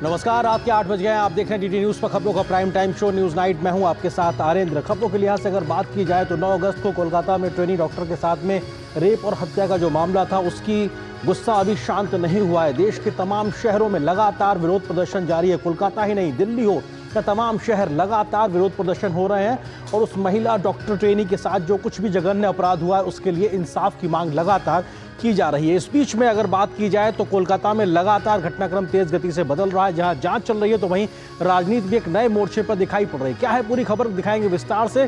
नमस्कार, रात के 8 बज गए हैं। आप देख रहे हैं डीडी न्यूज पर खबरों का prime time show news night. मैं हूं आपके साथ आरेंद्र। खबरों के लिहाज से अगर बात की जाए तो 9 अगस्त को कोलकाता में ट्रेनी डॉक्टर के साथ में रेप और हत्या का जो मामला था, उसकी गुस्सा अभी शांत नहीं हुआ है। देश के तमाम शहरों में लगातार विरोध प्रदर्शन जारी है। कोलकाता ही नहीं, दिल्ली हो या तमाम शहर, लगातार विरोध प्रदर्शन हो रहे हैं और उस महिला डॉक्टर ट्रेनी के साथ जो कुछ भी जघन्य अपराध हुआ है उसके लिए इंसाफ की मांग लगातार की जा रही है। इस बीच में अगर बात की जाए तो कोलकाता में लगातार घटनाक्रम तेज गति से बदल रहा है। जहां जांच चल रही है तो वहीं राजनीति भी एक नए मोर्चे पर दिखाई पड़ रही है। क्या है पूरी खबर, दिखाएंगे विस्तार से।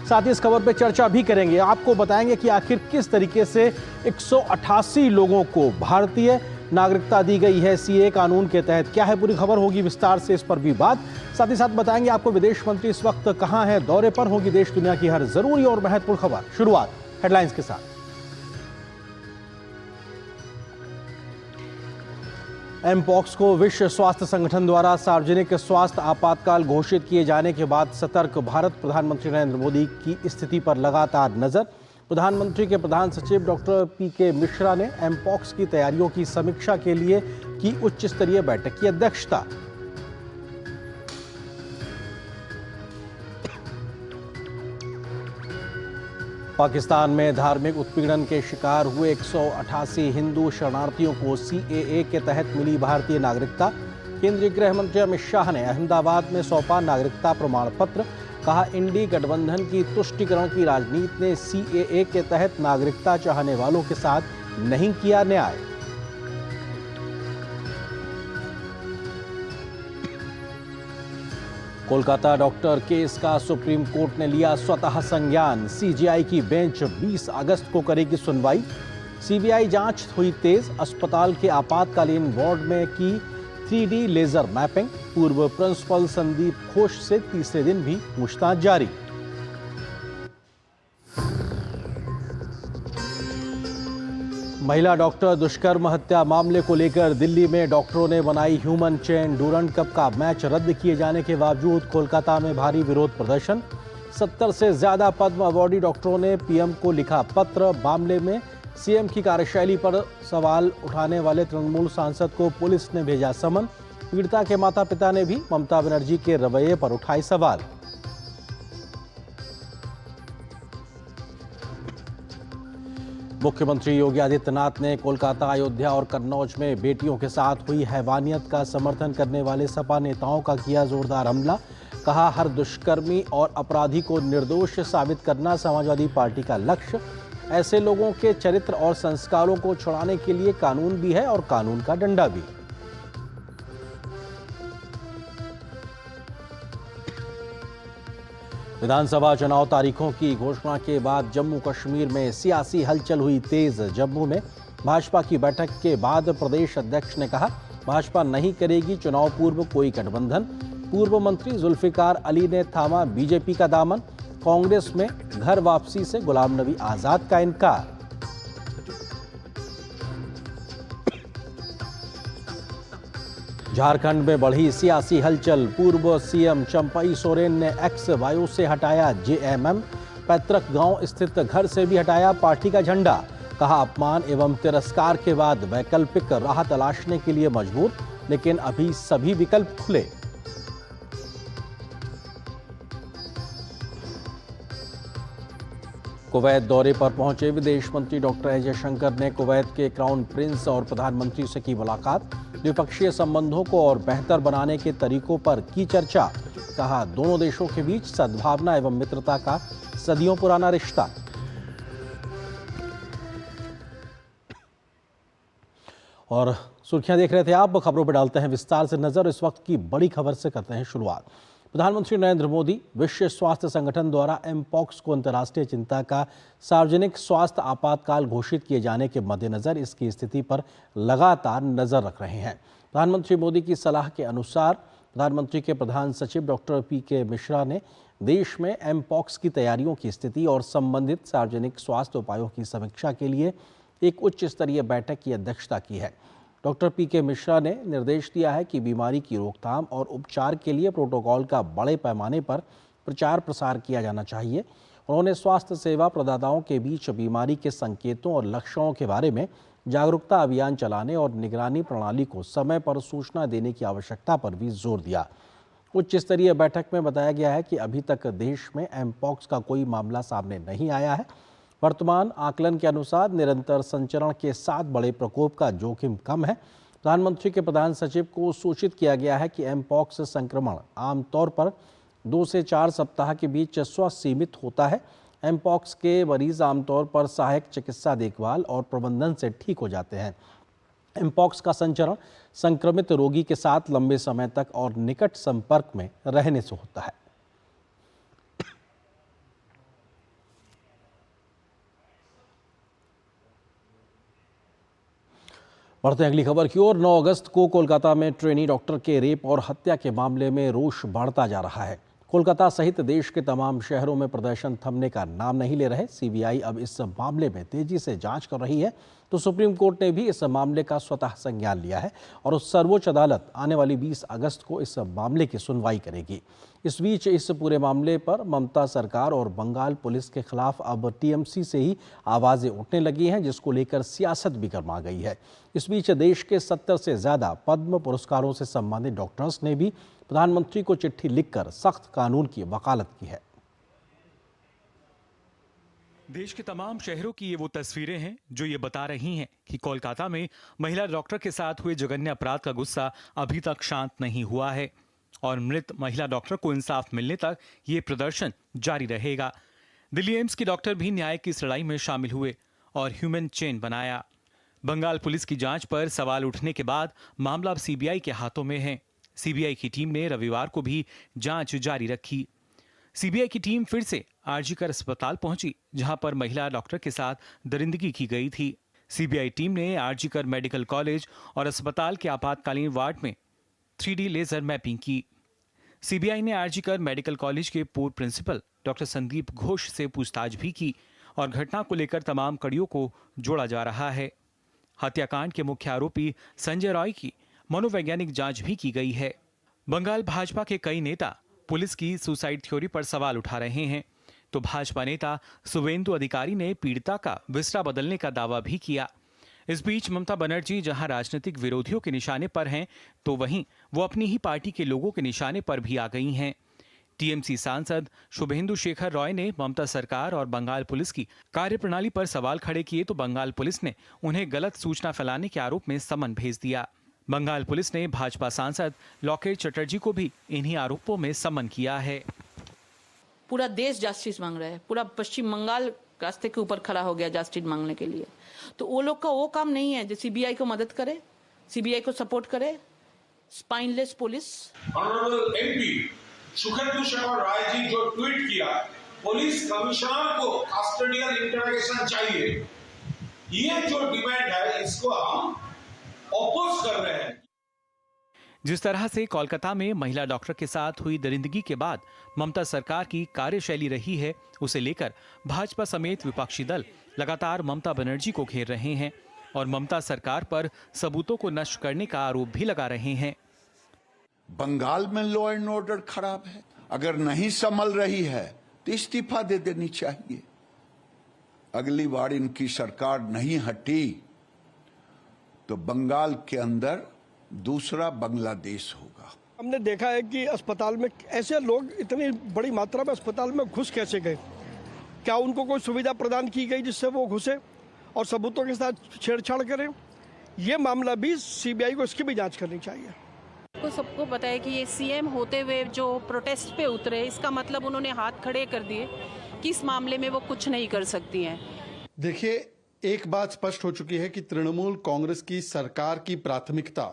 साथ ही इस खबर पर चर्चा भी करेंगे। आपको बताएंगे कि आखिर किस तरीके से 188 लोगों को भारतीय नागरिकता दी गई है सीए कानून के तहत। क्या है पूरी खबर, होगी विस्तार से इस पर भी बात। साथ ही साथ बताएंगे आपको विदेश मंत्री इस वक्त कहां है, दौरे पर। होगी देश दुनिया की हर जरूरी और महत्वपूर्ण खबर। शुरुआत हेडलाइंस के साथ। एमपॉक्स को विश्व स्वास्थ्य संगठन द्वारा सार्वजनिक स्वास्थ्य आपातकाल घोषित किए जाने के बाद सतर्क भारत। प्रधानमंत्री नरेंद्र मोदी की स्थिति पर लगातार नजर। प्रधानमंत्री के प्रधान सचिव डॉक्टर पीके मिश्रा ने एमपॉक्स की तैयारियों की समीक्षा के लिए की उच्च स्तरीय बैठक की अध्यक्षता। पाकिस्तान में धार्मिक उत्पीड़न के शिकार हुए 188 हिंदू शरणार्थियों को सीएए के तहत मिली भारतीय नागरिकता। केंद्रीय गृह मंत्री अमित शाह ने अहमदाबाद में सौंपा नागरिकता प्रमाण पत्र। कहा, इंडी गठबंधन की तुष्टीकरण की राजनीति ने सीएए के तहत नागरिकता चाहने वालों के साथ नहीं किया न्याय। कोलकाता डॉक्टर केस का सुप्रीम कोर्ट ने लिया स्वतः संज्ञान। सीजीआई की बेंच 20 अगस्त को करेगी सुनवाई। सीबीआई जांच हुई तेज। अस्पताल के आपातकालीन वार्ड में की 3D लेजर मैपिंग। पूर्व प्रिंसिपल संदीप घोष से तीसरे दिन भी पूछताछ जारी। महिला डॉक्टर दुष्कर्म हत्या मामले को लेकर दिल्ली में डॉक्टरों ने बनाई ह्यूमन चेन। डूरंड कप का मैच रद्द किए जाने के बावजूद कोलकाता में भारी विरोध प्रदर्शन। 70 से ज्यादा पद्म अवार्डी डॉक्टरों ने पीएम को लिखा पत्र। मामले में सीएम की कार्यशैली पर सवाल उठाने वाले तृणमूल सांसद को पुलिस ने भेजा समन। पीड़िता के माता पिता ने भी ममता बनर्जी के रवैये पर उठाए सवाल। मुख्यमंत्री योगी आदित्यनाथ ने कोलकाता, अयोध्या और कन्नौज में बेटियों के साथ हुई हैवानियत का समर्थन करने वाले सपा नेताओं का किया जोरदार हमला। कहा, हर दुष्कर्मी और अपराधी को निर्दोष साबित करना समाजवादी पार्टी का लक्ष्य। ऐसे लोगों के चरित्र और संस्कारों को छुड़ाने के लिए कानून भी है और कानून का डंडा भी। विधानसभा चुनाव तारीखों की घोषणा के बाद जम्मू कश्मीर में सियासी हलचल हुई तेज। जम्मू में भाजपा की बैठक के बाद प्रदेश अध्यक्ष ने कहा, भाजपा नहीं करेगी चुनाव पूर्व कोई गठबंधन। पूर्व मंत्री जुल्फिकार अली ने थामा बीजेपी का दामन। कांग्रेस में घर वापसी से गुलाम नबी आजाद का इनकार। झारखंड में बढ़ी सियासी हलचल। पूर्व सीएम चंपई सोरेन ने एक्स वायु से हटाया जेएमएम। पैतृक गांव स्थित घर से भी हटाया पार्टी का झंडा। कहा, अपमान एवं तिरस्कार के बाद वैकल्पिक राह तलाशने के लिए मजबूर, लेकिन अभी सभी विकल्प खुले। कुवैत दौरे पर पहुंचे विदेश मंत्री डॉक्टर एस जयशंकर ने कुवैत के क्राउन प्रिंस और प्रधानमंत्री से की मुलाकात। द्विपक्षीय संबंधों को और बेहतर बनाने के तरीकों पर की चर्चा। कहा, दोनों देशों के बीच सद्भावना एवं मित्रता का सदियों पुराना रिश्ता। और सुर्खियां देख रहे थे आप, खबरों पर डालते हैं विस्तार से नजर। इस वक्त की बड़ी खबर से करते हैं शुरुआत। प्रधानमंत्री नरेंद्र मोदी विश्व स्वास्थ्य संगठन द्वारा एमपॉक्स को अंतर्राष्ट्रीय चिंता का सार्वजनिक स्वास्थ्य आपातकाल घोषित किए जाने के मद्देनजर इसकी स्थिति पर लगातार नजर रख रहे हैं। प्रधानमंत्री मोदी की सलाह के अनुसार प्रधानमंत्री के प्रधान सचिव डॉक्टर पीके मिश्रा ने देश में एमपॉक्स की तैयारियों की स्थिति और संबंधित सार्वजनिक स्वास्थ्य उपायों की समीक्षा के लिए एक उच्च स्तरीय बैठक की अध्यक्षता की है। डॉक्टर पीके मिश्रा ने निर्देश दिया है कि बीमारी की रोकथाम और उपचार के लिए प्रोटोकॉल का बड़े पैमाने पर प्रचार प्रसार किया जाना चाहिए। उन्होंने स्वास्थ्य सेवा प्रदाताओं के बीच बीमारी के संकेतों और लक्षणों के बारे में जागरूकता अभियान चलाने और निगरानी प्रणाली को समय पर सूचना देने की आवश्यकता पर भी जोर दिया। उच्च स्तरीय बैठक में बताया गया है कि अभी तक देश में एमपॉक्स का कोई मामला सामने नहीं आया है। वर्तमान आकलन के अनुसार निरंतर संचरण के साथ बड़े प्रकोप का जोखिम कम है। प्रधानमंत्री के प्रधान सचिव को सूचित किया गया है कि एमपॉक्स संक्रमण आमतौर पर 2 से 4 सप्ताह के बीच स्वसीमित होता है। एमपॉक्स के मरीज आमतौर पर सहायक चिकित्सा देखभाल और प्रबंधन से ठीक हो जाते हैं। एमपॉक्स का संचरण संक्रमित रोगी के साथ लंबे समय तक और निकट संपर्क में रहने से होता है। बढ़ते हैं अगली खबर की ओर। 9 अगस्त को कोलकाता में ट्रेनी डॉक्टर के रेप और हत्या के मामले में रोष बढ़ता जा रहा है। कोलकाता सहित देश के तमाम शहरों में प्रदर्शन थमने का नाम नहीं ले रहे। सीबीआई अब इस मामले में तेजी से जांच कर रही है, तो सुप्रीम कोर्ट ने भी इस मामले का स्वतः संज्ञान लिया है और सर्वोच्च अदालत आने वाली 20 अगस्त को इस मामले की सुनवाई करेगी। इस बीच इस पूरे मामले पर ममता सरकार और बंगाल पुलिस के खिलाफ अब टीएमसी से ही आवाजें उठने लगी हैं, जिसको लेकर सियासत भी गर्मा गई है। इस बीच देश के 70 से ज्यादा पद्म पुरस्कारों से सम्मानित डॉक्टर्स ने भी प्रधानमंत्री को चिट्ठी लिखकर सख्त कानून की वकालत की है। देश के तमाम शहरों की ये वो तस्वीरें हैं जो ये बता रही हैं कि कोलकाता में महिला डॉक्टर के साथ हुए जघन्य अपराध का गुस्सा अभी तक शांत नहीं हुआ है और मृत महिला डॉक्टर को इंसाफ मिलने तक ये प्रदर्शन जारी रहेगा। दिल्ली एम्स के डॉक्टर भी न्याय की इस लड़ाई में शामिल हुए और ह्यूमन चेन बनाया। बंगाल पुलिस की जांच पर सवाल उठने के बाद मामला अब सीबीआई के हाथों में है। सीबीआई की टीम ने रविवार को भी जांच जारी रखी। सीबीआई की टीम फिर से आरजीकर अस्पताल पहुंची, जहां पर महिला डॉक्टर के साथ दरिंदगी की गई थी। सीबीआई टीम ने आरजीकर मेडिकल कॉलेज और अस्पताल के आपातकालीन वार्ड में 3D लेजर मैपिंग की। सीबीआई ने आरजीकर मेडिकल कॉलेज के पूर्व प्रिंसिपल डॉक्टर संदीप घोष से पूछताछ भी की और घटना को लेकर तमाम कड़ियों को जोड़ा जा रहा है। हत्याकांड के मुख्य आरोपी संजय रॉय की मनोवैज्ञानिक जांच भी की गई है। बंगाल भाजपा के कई नेता पुलिस की सुसाइड थ्योरी पर सवाल उठा रहे हैं, तो भाजपा नेता शुभेंदु अधिकारी ने पीड़िता का बिस्तरा बदलने का दावा भी किया। इस बीच ममता बनर्जी जहां राजनीतिक विरोधियों के निशाने पर हैं, तो वहीं वो अपनी ही पार्टी के लोगों के निशाने पर भी आ गई हैं। टीएमसी सांसद शुभेंदु शेखर रॉय ने ममता सरकार और बंगाल पुलिस की कार्यप्रणाली पर सवाल खड़े किए, तो बंगाल पुलिस ने उन्हें गलत सूचना फैलाने के आरोप में समन भेज दिया। बंगाल पुलिस ने भाजपा सांसद लोकेश चटर्जी को भी इन्हीं आरोपों में समन किया है। पूरा देश जस्टिस मांग रहा है, पूरा पश्चिम बंगाल रास्ते के ऊपर खड़ा हो गया जस्टिस मांगने के लिए। तो वो लोग का वो काम नहीं है जो सीबीआई को मदद करे, सीबीआई को सपोर्ट करे। Spineless police. Honourable MP Shubhendu Shekhar Roy ji जो ट्वीट किया, पुलिस कमिश्नर को कस्टोडियल इंटरोगेशन चाहिए, ये जो डिमांड है इसको हम ऑपोज कर रहे हैं। जिस तरह से कोलकाता में महिला डॉक्टर के साथ हुई दरिंदगी के बाद ममता सरकार की कार्यशैली रही है, उसे लेकर भाजपा समेत विपक्षी दल लगातार ममता बनर्जी को घेर रहे हैं और ममता सरकार पर सबूतों को नष्ट करने का आरोप भी लगा रहे हैं। बंगाल में लॉ एंड ऑर्डर खराब है, अगर नहीं संभल रही है तो इस्तीफा दे देनी चाहिए। अगली बार इनकी सरकार नहीं हटी तो बंगाल के अंदर दूसरा बांग्लादेश होगा। हमने देखा है कि अस्पताल में ऐसे लोग इतनी बड़ी मात्रा में अस्पताल में घुस कैसे गए, क्या उनको कोई सुविधा प्रदान की गई जिससे वो घुसे और सबूतों के साथ छेड़छाड़ करें? ये मामला भी सीबीआई को इसकी भी जांच करनी चाहिए। सबको पता है कि ये सीएम होते हुए जो प्रोटेस्ट पे उतरे, इसका मतलब उन्होंने हाथ खड़े कर दिए कि इस मामले में वो कुछ नहीं कर सकती हैं। देखिए, एक बात स्पष्ट हो चुकी है कि तृणमूल कांग्रेस की सरकार की प्राथमिकता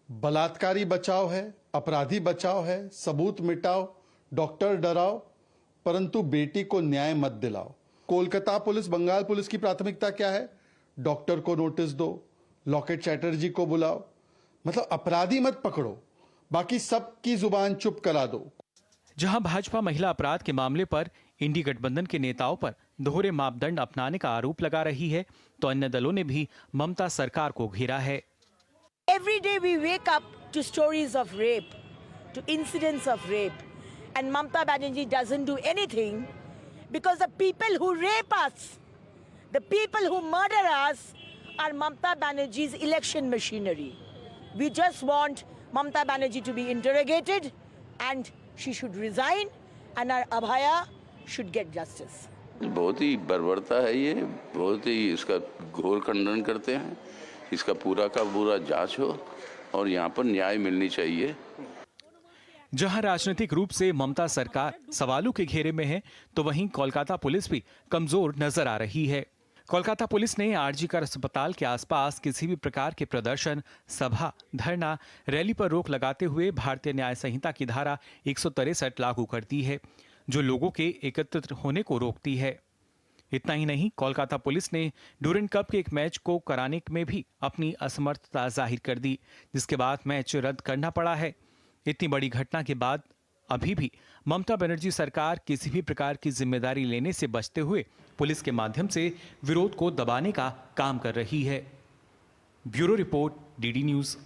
बलात्कारी बचाव है, अपराधी बचाव है, सबूत मिटाओ, डॉक्टर डराओ, परंतु बेटी को न्याय मत दिलाओ। कोलकाता पुलिस, बंगाल पुलिस की प्राथमिकता क्या है? डॉक्टर को नोटिस दो, लोकेश चैटर्जी को बुलाओ, मतलब अपराधी मत पकड़ो, बाकी सबकी जुबान चुप करा दो। जहां भाजपा महिला अपराध के मामले पर इंडी गठबंधन के नेताओं पर दोहरे मापदंड अपनाने का आरोप लगा रही है, तो अन्य दलों ने भी ममता सरकार को घेरा है। Every day we wake up to stories of rape, to incidents of rape, and Mamata Banerjee doesn't do anything because the people who rape us, the people who murder us, are Mamata Banerjee's election machinery. We just want Mamata Banerjee to be interrogated and she should resign and our Abhaya should get justice. बहुत ही बर्बरता है ये, बहुत ही इसका घोर खंडन करते हैं। इसका पूरा का पूरा जांच हो और यहाँ पर न्याय मिलनी चाहिए। जहां राजनीतिक रूप से ममता सरकार सवालों के घेरे में है, तो वहीं कोलकाता पुलिस भी कमजोर नजर आ रही है। कोलकाता पुलिस ने आरजीकर अस्पताल के आसपास किसी भी प्रकार के प्रदर्शन, सभा, धरना, रैली पर रोक लगाते हुए भारतीय न्याय संहिता की धारा 163 लागू कर दी है, जो लोगों के एकत्रित होने को रोकती है। इतना ही नहीं, कोलकाता पुलिस ने ड्यूरेंट कप के एक मैच को कराने में भी अपनी असमर्थता जाहिर कर दी, जिसके बाद मैच रद्द करना पड़ा है। इतनी बड़ी घटना के बाद अभी भी ममता बनर्जी सरकार किसी भी प्रकार की जिम्मेदारी लेने से बचते हुए पुलिस के माध्यम से विरोध को दबाने का काम कर रही है। Bureau report, DD news.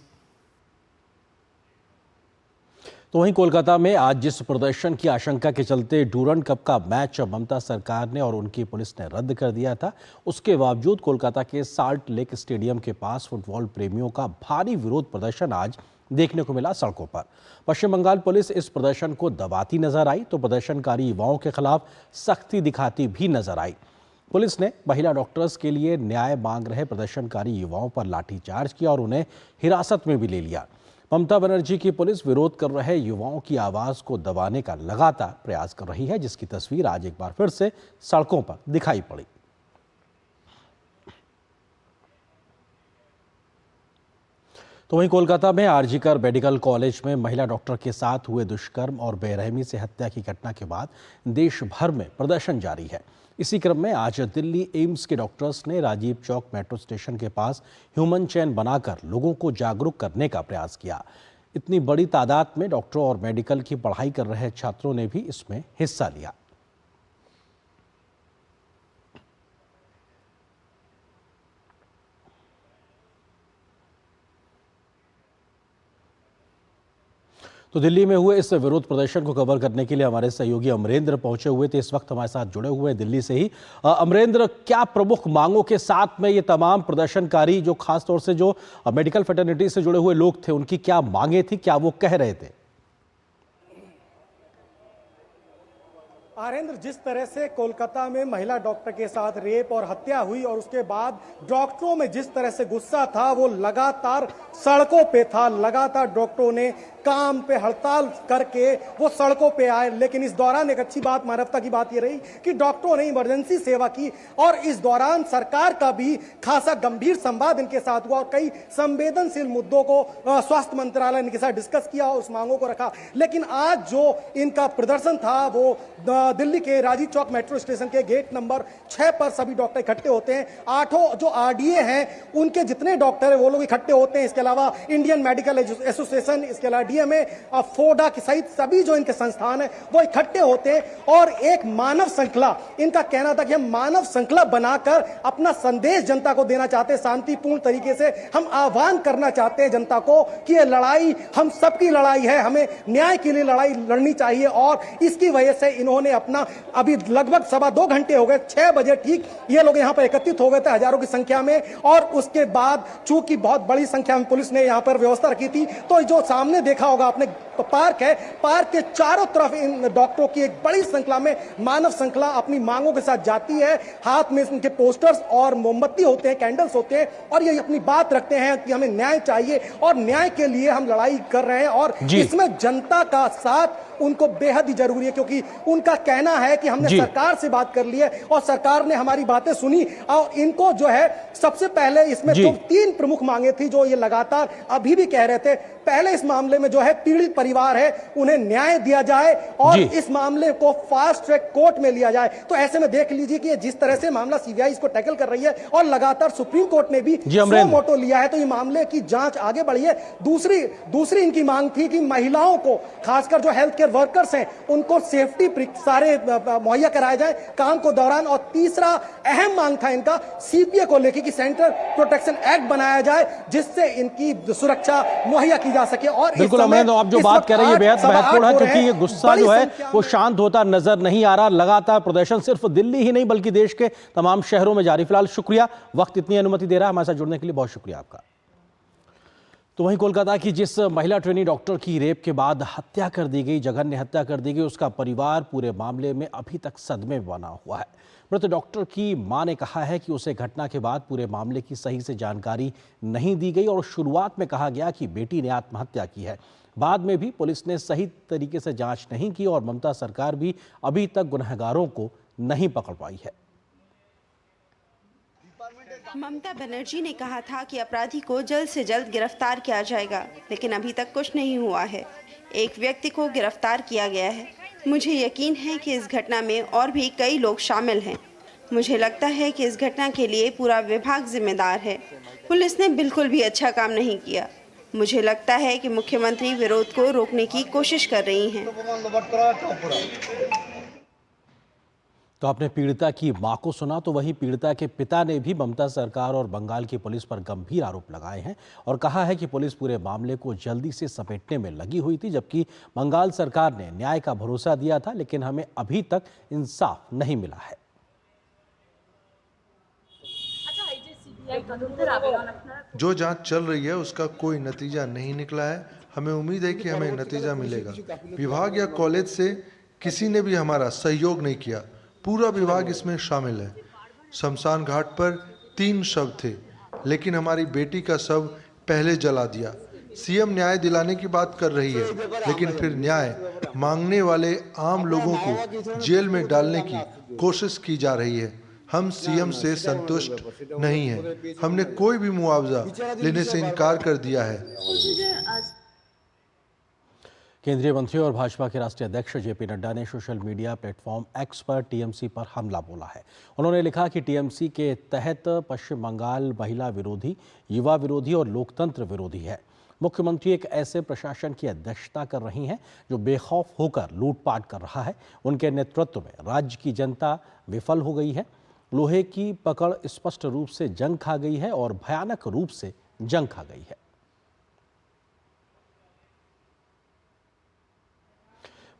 तो वहीं कोलकाता में आज जिस प्रदर्शन की आशंका के चलते ड्यूरेंट कप का मैच ममता सरकार ने और उनकी पुलिस ने रद्द कर दिया था, उसके बावजूद कोलकाता के साल्ट लेक स्टेडियम के पास फुटबॉल प्रेमियों का भारी विरोध प्रदर्शन आज देखने को मिला सड़कों पर। पश्चिम बंगाल पुलिस इस प्रदर्शन को दबाती नजर आई तो प्रदर्शनकारी युवाओं के खिलाफ सख्ती दिखाती भी नजर आई। पुलिस ने महिला डॉक्टर्स के लिए न्याय मांग रहे प्रदर्शनकारी युवाओं पर लाठीचार्ज किया और उन्हें हिरासत में भी ले लिया। ममता बनर्जी की पुलिस विरोध कर रहे युवाओं की आवाज को दबाने का लगातार प्रयास कर रही है, जिसकी तस्वीर आज एक बार फिर से सड़कों पर दिखाई पड़ी। तो वहीं कोलकाता में आरजीकर मेडिकल कॉलेज में महिला डॉक्टर के साथ हुए दुष्कर्म और बेरहमी से हत्या की घटना के बाद देश भर में प्रदर्शन जारी है। इसी क्रम में आज दिल्ली एम्स के डॉक्टर्स ने राजीव चौक मेट्रो स्टेशन के पास ह्यूमन चेन बनाकर लोगों को जागरूक करने का प्रयास किया। इतनी बड़ी तादाद में डॉक्टरों और मेडिकल की पढ़ाई कर रहे छात्रों ने भी इसमें हिस्सा लिया। तो दिल्ली में हुए इस विरोध प्रदर्शन को कवर करने के लिए हमारे सहयोगी अमरेंद्र पहुंचे हुए थे, इस वक्त हमारे साथ जुड़े हुए हैं दिल्ली से ही। अमरेंद्र, क्या प्रमुख मांगों के साथ में ये तमाम प्रदर्शनकारी जो खास तौर से जो मेडिकल फ्रेटर्निटी से जुड़े हुए लोग थे, उनकी क्या मांगे थी, क्या वो कह रहे थे? आरेंद्र, जिस तरह से कोलकाता में महिला डॉक्टर के साथ रेप और हत्या हुई और उसके बाद डॉक्टरों में जिस तरह से गुस्सा था, वो लगातार सड़कों पे था। लगातार डॉक्टरों ने काम पे हड़ताल करके वो सड़कों पे आए, लेकिन इस दौरान एक अच्छी बात, मानवता की बात ये रही कि डॉक्टरों ने इमरजेंसी सेवा की और इस दौरान सरकार का भी खासा गंभीर संवाद इनके साथ हुआ और कई संवेदनशील मुद्दों को स्वास्थ्य मंत्रालय ने इनके साथ डिस्कस किया और उस मांगों को रखा। लेकिन आज जो इनका प्रदर्शन था वो दिल्ली के राजीव चौक मेट्रो स्टेशन के गेट नंबर 6 पर सभी डॉक्टर इकट्ठे होते हैं। 8 जो आरडीए हैं उनके जितने डॉक्टर हैं वो लोग इकट्ठे होते हैं। इसके अलावा इंडियन मेडिकल एसोसिएशन, इसके अलावा डीएमए, फोडा के सहित सभी जो इनके संस्थान हैं वो इकट्ठे होते हैं और एक मानव श्रृंखला, इनका कहना था कि हम मानव श्रृंखला बनाकर अपना संदेश जनता को देना चाहते हैं। शांतिपूर्ण तरीके से हम आह्वान करना चाहते हैं जनता को कि ये लड़ाई हम सबकी लड़ाई है, हमें न्याय के लिए लड़ाई लड़नी चाहिए। और इसकी वजह से इन्होंने अपना अभी लगभग 2.25 घंटे हो गए, 6 बजे ठीक ये लोग यहाँ पर एकत्रित हो गए थे हजारों की संख्या में। और उसके बाद चूंकि बहुत बड़ी संख्या में पुलिस ने यहाँ पर व्यवस्था रखी थी, तो जो सामने देखा होगा आपने पार्क है, पार्क के चारों तरफ इन डॉक्टरों की एक बड़ी श्रृंखला में मानव श्रृंखला अपनी मांगों के साथ जाती है। हाथ में इनके पोस्टर्स और मोमबत्ती होते हैं, कैंडल्स होते हैं और ये अपनी बात रखते हैं कि हमें न्याय चाहिए और न्याय के लिए हम लड़ाई कर रहे हैं। और इसमें जनता का साथ उनको बेहद ही जरूरी है, क्योंकि उनका कहना है कि हमने सरकार से बात कर ली है और सरकार ने हमारी बातें सुनी। और इनको जो है सबसे पहले इसमें जो 3 प्रमुख मांगे थी जो ये लगातार अभी भी कह रहे थे। पहले इस मामले में जो है पीड़ित परिवार है उन्हें न्याय दिया जाए और इस मामले को फास्ट ट्रैक कोर्ट में लिया जाए। तो ऐसे में देख लीजिए कि जिस तरह से मामला सीबीआई इसको टैकल कर रही है और लगातार सुप्रीम कोर्ट ने भी सो मोटो लिया है, तो ये मामले की जांच आगे बढ़ी है। दूसरी इनकी मांग थी कि महिलाओं को, खासकर जो हेल्थ केयर वर्कर्स हैं, उनको सेफ्टी सारे मुहैया कराए जाए काम को दौरान। और तीसरा अहम मांग था इनका सीपीए को लेकर कि सेंट्रल प्रोटेक्शन एक्ट बनाया जाए जिससे इनकी सुरक्षा मुहैया की जा सके। और इस बिल्कुल अमरेंद्र, आप जो बात कह रहे हैं ये बेहद महत्वपूर्ण है, क्योंकि ये गुस्सा जो है वो शांत होता नजर नहीं आ रहा। लगातार प्रदर्शन सिर्फ दिल्ली ही नहीं बल्कि देश के तमाम शहरों में जारी। फिलहाल शुक्रिया, वक्त इतनी अनुमति दे रहा है हमारे साथ जुड़ने के लिए, बहुत शुक्रिया आपका। तो वहीं कोलकाता की जिस महिला ट्रेनी डॉक्टर की रेप के बाद हत्या कर दी गई, जघन्य हत्या कर दी गई, उसका परिवार पूरे मामले में अभी तक सदमे में बना हुआ है। मृत डॉक्टर की मां ने कहा है कि उसे घटना के बाद पूरे मामले की सही से जानकारी नहीं दी गई और शुरुआत में कहा गया कि बेटी ने आत्महत्या की है। बाद में भी पुलिस ने सही तरीके से जांच नहीं की और ममता सरकार भी अभी तक गुनहगारों को नहीं पकड़ पाई है। ममता बनर्जी ने कहा था कि अपराधी को जल्द से जल्द गिरफ्तार किया जाएगा, लेकिन अभी तक कुछ नहीं हुआ है। एक व्यक्ति को गिरफ्तार किया गया है। मुझे यकीन है कि इस घटना में और भी कई लोग शामिल हैं। मुझे लगता है कि इस घटना के लिए पूरा विभाग जिम्मेदार है। पुलिस ने बिल्कुल भी अच्छा काम नहीं किया। मुझे लगता है कि मुख्यमंत्री विरोध को रोकने की कोशिश कर रही हैं। तो आपने पीड़िता की मां को सुना, तो वहीं पीड़िता के पिता ने भी ममता सरकार और बंगाल की पुलिस पर गंभीर आरोप लगाए हैं और कहा है कि पुलिस पूरे मामले को जल्दी से समेटने में लगी हुई थी, जबकि बंगाल सरकार ने न्याय का भरोसा दिया था, लेकिन हमें अभी तक इंसाफ नहीं मिला है। जो जांच चल रही है उसका कोई नतीजा नहीं निकला है। हमें उम्मीद है कि हमें नतीजा मिलेगा। विभाग या कॉलेज से किसी ने भी हमारा सहयोग नहीं किया। पूरा विभाग इसमें शामिल है। शमशान घाट पर 3 शव थे, लेकिन हमारी बेटी का शव पहले जला दिया। सीएम न्याय दिलाने की बात कर रही है, लेकिन फिर न्याय मांगने वाले आम लोगों को जेल में डालने की कोशिश की जा रही है। हम सीएम से संतुष्ट नहीं हैं। हमने कोई भी मुआवजा लेने से इनकार कर दिया है। केंद्रीय मंत्री और भाजपा के राष्ट्रीय अध्यक्ष जेपी नड्डा ने सोशल मीडिया प्लेटफॉर्म एक्स पर टीएमसी पर हमला बोला है। उन्होंने लिखा कि टीएमसी के तहत पश्चिम बंगाल महिला विरोधी, युवा विरोधी और लोकतंत्र विरोधी है। मुख्यमंत्री एक ऐसे प्रशासन की अध्यक्षता कर रही हैं जो बेखौफ होकर लूटपाट कर रहा है। उनके नेतृत्व में राज्य की जनता विफल हो गई है। लोहे की पकड़ स्पष्ट रूप से जंग खा गई है और भयानक रूप से जंग खा गई है।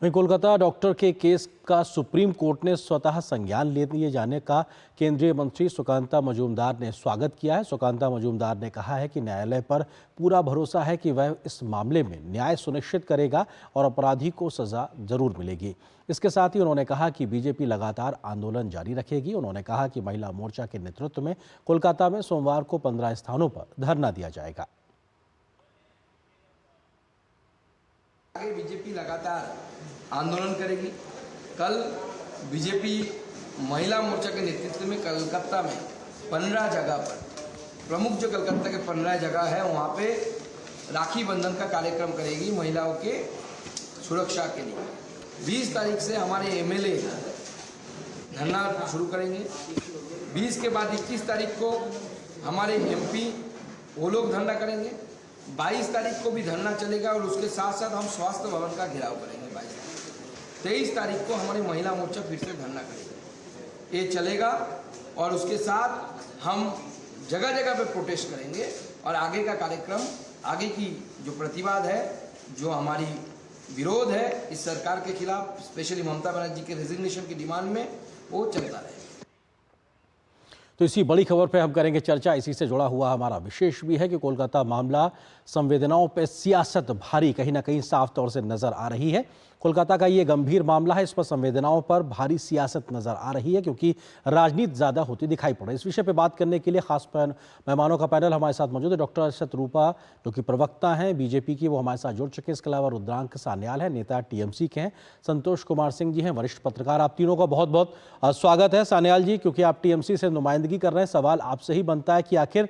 वहीं कोलकाता डॉक्टर के केस का सुप्रीम कोर्ट ने स्वतः संज्ञान ले लिए जाने का केंद्रीय मंत्री सुकांता मजूमदार ने स्वागत किया है। सुकांता मजूमदार ने कहा है कि न्यायालय पर पूरा भरोसा है कि वह इस मामले में न्याय सुनिश्चित करेगा और अपराधी को सजा जरूर मिलेगी। इसके साथ ही उन्होंने कहा कि बीजेपी लगातार आंदोलन जारी रखेगी। उन्होंने कहा कि महिला मोर्चा के नेतृत्व में कोलकाता में सोमवार को 15 स्थानों पर धरना दिया जाएगा। आगे बीजेपी लगातार आंदोलन करेगी। कल बीजेपी महिला मोर्चा के नेतृत्व में कलकत्ता में 15 जगह पर, प्रमुख जो कलकत्ता के 15 जगह है वहाँ पे राखी बंधन का कार्यक्रम करेगी महिलाओं के सुरक्षा के लिए। 20 तारीख से हमारे एमएलए धरना शुरू करेंगे। 20 के बाद 21 तारीख को हमारे एमपी वो लोग धरना करेंगे। 22 तारीख को भी धरना चलेगा और उसके साथ साथ हम स्वास्थ्य भवन का घेराव करेंगे। 23 तारीख को हमारी महिला मोर्चा फिर से धरना करेगा। ये चलेगा और उसके साथ हम जगह जगह पे प्रोटेस्ट करेंगे और आगे का कार्यक्रम, आगे की जो प्रतिवाद है, जो हमारी विरोध है इस सरकार के खिलाफ, स्पेशली ममता बनर्जी के रेजिग्नेशन की डिमांड में, वो चलता रहे। तो इसी बड़ी खबर पे हम करेंगे चर्चा। इसी से जुड़ा हुआ हमारा विशेष भी है कि कोलकाता मामला संवेदनाओं पे सियासत भारी कहीं ना कहीं साफ तौर से नजर आ रही है। कोलकाता का ये गंभीर मामला है, इस पर संवेदनाओं पर भारी सियासत नजर आ रही है क्योंकि राजनीति ज्यादा होती दिखाई पड़ रही है। इस विषय पे बात करने के लिए खास मेहमानों का पैनल हमारे साथ मौजूद है। डॉक्टर अर्षद रूपा जो कि प्रवक्ता हैं बीजेपी की, वो हमारे साथ जुड़ चुके हैं। इसके अलावा रुद्रांक सान्याल है, नेता टीएमसी के हैं। संतोष कुमार सिंह जी हैं, वरिष्ठ पत्रकार। आप तीनों का बहुत बहुत स्वागत है। सान्याल जी, क्योंकि आप टीएमसी से नुमाइंदगी कर रहे हैं, सवाल आपसे ही बनता है कि आखिर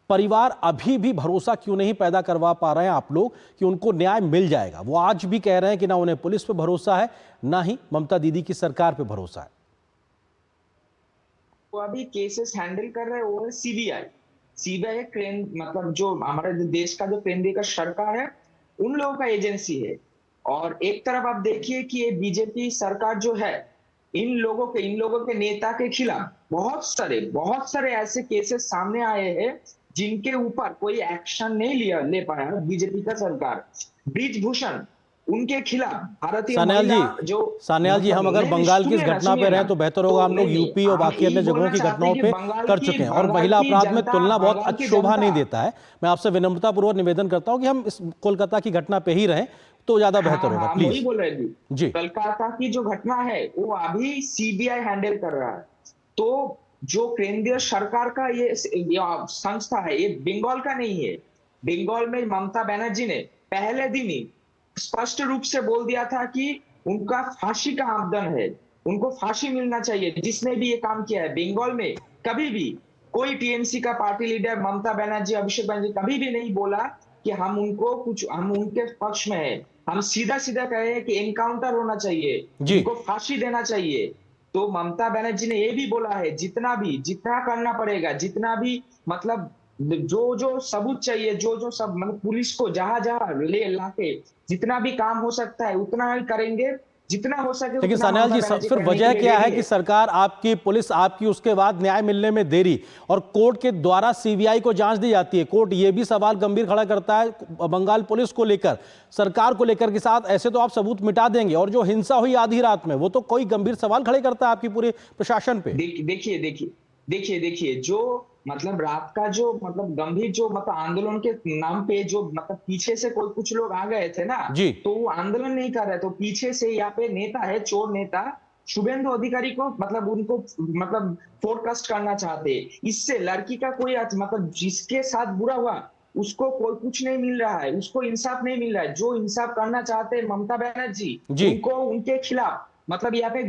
परिवार अभी भी भरोसा क्यों नहीं पैदा करवा पा रहे हैं आप लोग कि उनको न्याय मिल जाएगा? वो आज भी कह रहे हैं कि ना उन्हें पुलिस पे भरोसा है, ना ही ममता दीदी की सरकार पे भरोसा है। वो अभी केसेस हैंडल कर रहे हैं वो है सीबीआई मतलब जो हमारे देश का जो केंद्रीय का सरकार है उन लोगों का एजेंसी है। और एक तरफ आप देखिए कि ये बीजेपी सरकार जो है इन लोगों के नेता के खिलाफ बहुत सारे ऐसे केसेस सामने आए हैं जिनके ऊपर कोई एक्शन नहीं ले पाया बीजेपी का सरकार, ब्रिजभूषण, उनके खिलाफ भारतीय सान्याल जी हम अगर बंगाल की इस घटना पे रहें तो बेहतर होगा। हम लोग यूपी और बाकी अन्य जगहों की घटनाओं पे कर चुके हैं और महिला अपराध में तुलना बहुत अच्छी शोभा नहीं देता है। मैं आपसे विनम्रतापूर्वक निवेदन करता हूं कि हम इस कोलकाता की घटना पे ही रहें तो ज्यादा बेहतर होगा, प्लीज। वही बोल रहे जी, कोलकाता की जो घटना है वो अभी सीबीआई हैंडल कर रहा है। तो जो केंद्रीय सरकार का ये संस्था है ये बंगाल का नहीं है। बंगाल में ममता बनर्जी ने पहले दिन ही स्पष्ट रूप से बोल दिया था कि उनका फांसी का आवेदन है, उनको फांसी मिलना चाहिए जिसने भी ये काम किया है। बंगाल में कभी भी कोई टीएमसी का पार्टी लीडर ममता बनर्जी, अभिषेक बनर्जी कभी भी नहीं बोला कि हम उनके पक्ष में है। हम सीधा सीधा कह रहे हैं कि एनकाउंटर होना चाहिए, उनको फांसी देना चाहिए। तो ममता बनर्जी ने ये भी बोला है जितना करना पड़ेगा, जितना भी मतलब जो सबूत चाहिए, जो सब मतलब पुलिस को जहां ले लाके जितना भी काम हो सकता है उतना ही करेंगे, जितना हो सके। लेकिन सान्याल जी फिर वजह क्या है कि सरकार आपकी, पुलिस आपकी, उसके बाद न्याय मिलने में देरी और कोर्ट के द्वारा सीबीआई को जांच दी जाती है। कोर्ट ये भी सवाल गंभीर खड़ा करता है बंगाल पुलिस को लेकर, सरकार को लेकर के साथ ऐसे तो आप सबूत मिटा देंगे और जो हिंसा हुई आधी रात में वो तो कोई गंभीर सवाल खड़े करता है आपकी पूरे प्रशासन पे। देखिए जो मतलब रात का जो मतलब गंभीर जो मतलब आंदोलन के नाम पे जो मतलब पीछे से कुछ लोग आ गए थे ना, तो वो आंदोलन नहीं कर रहे, तो पीछे से यहाँ पे नेता है, चोर नेता शुभेंदु अधिकारी को मतलब उनको मतलब फोरकास्ट करना चाहते। इससे लड़की का कोई मतलब जिसके साथ बुरा हुआ उसको कोई कुछ नहीं मिल रहा है, उसको इंसाफ नहीं मिल रहा है। जो इंसाफ करना चाहते हैं ममता बनर्जी, उनको उनके खिलाफ मतलब यहाँ पे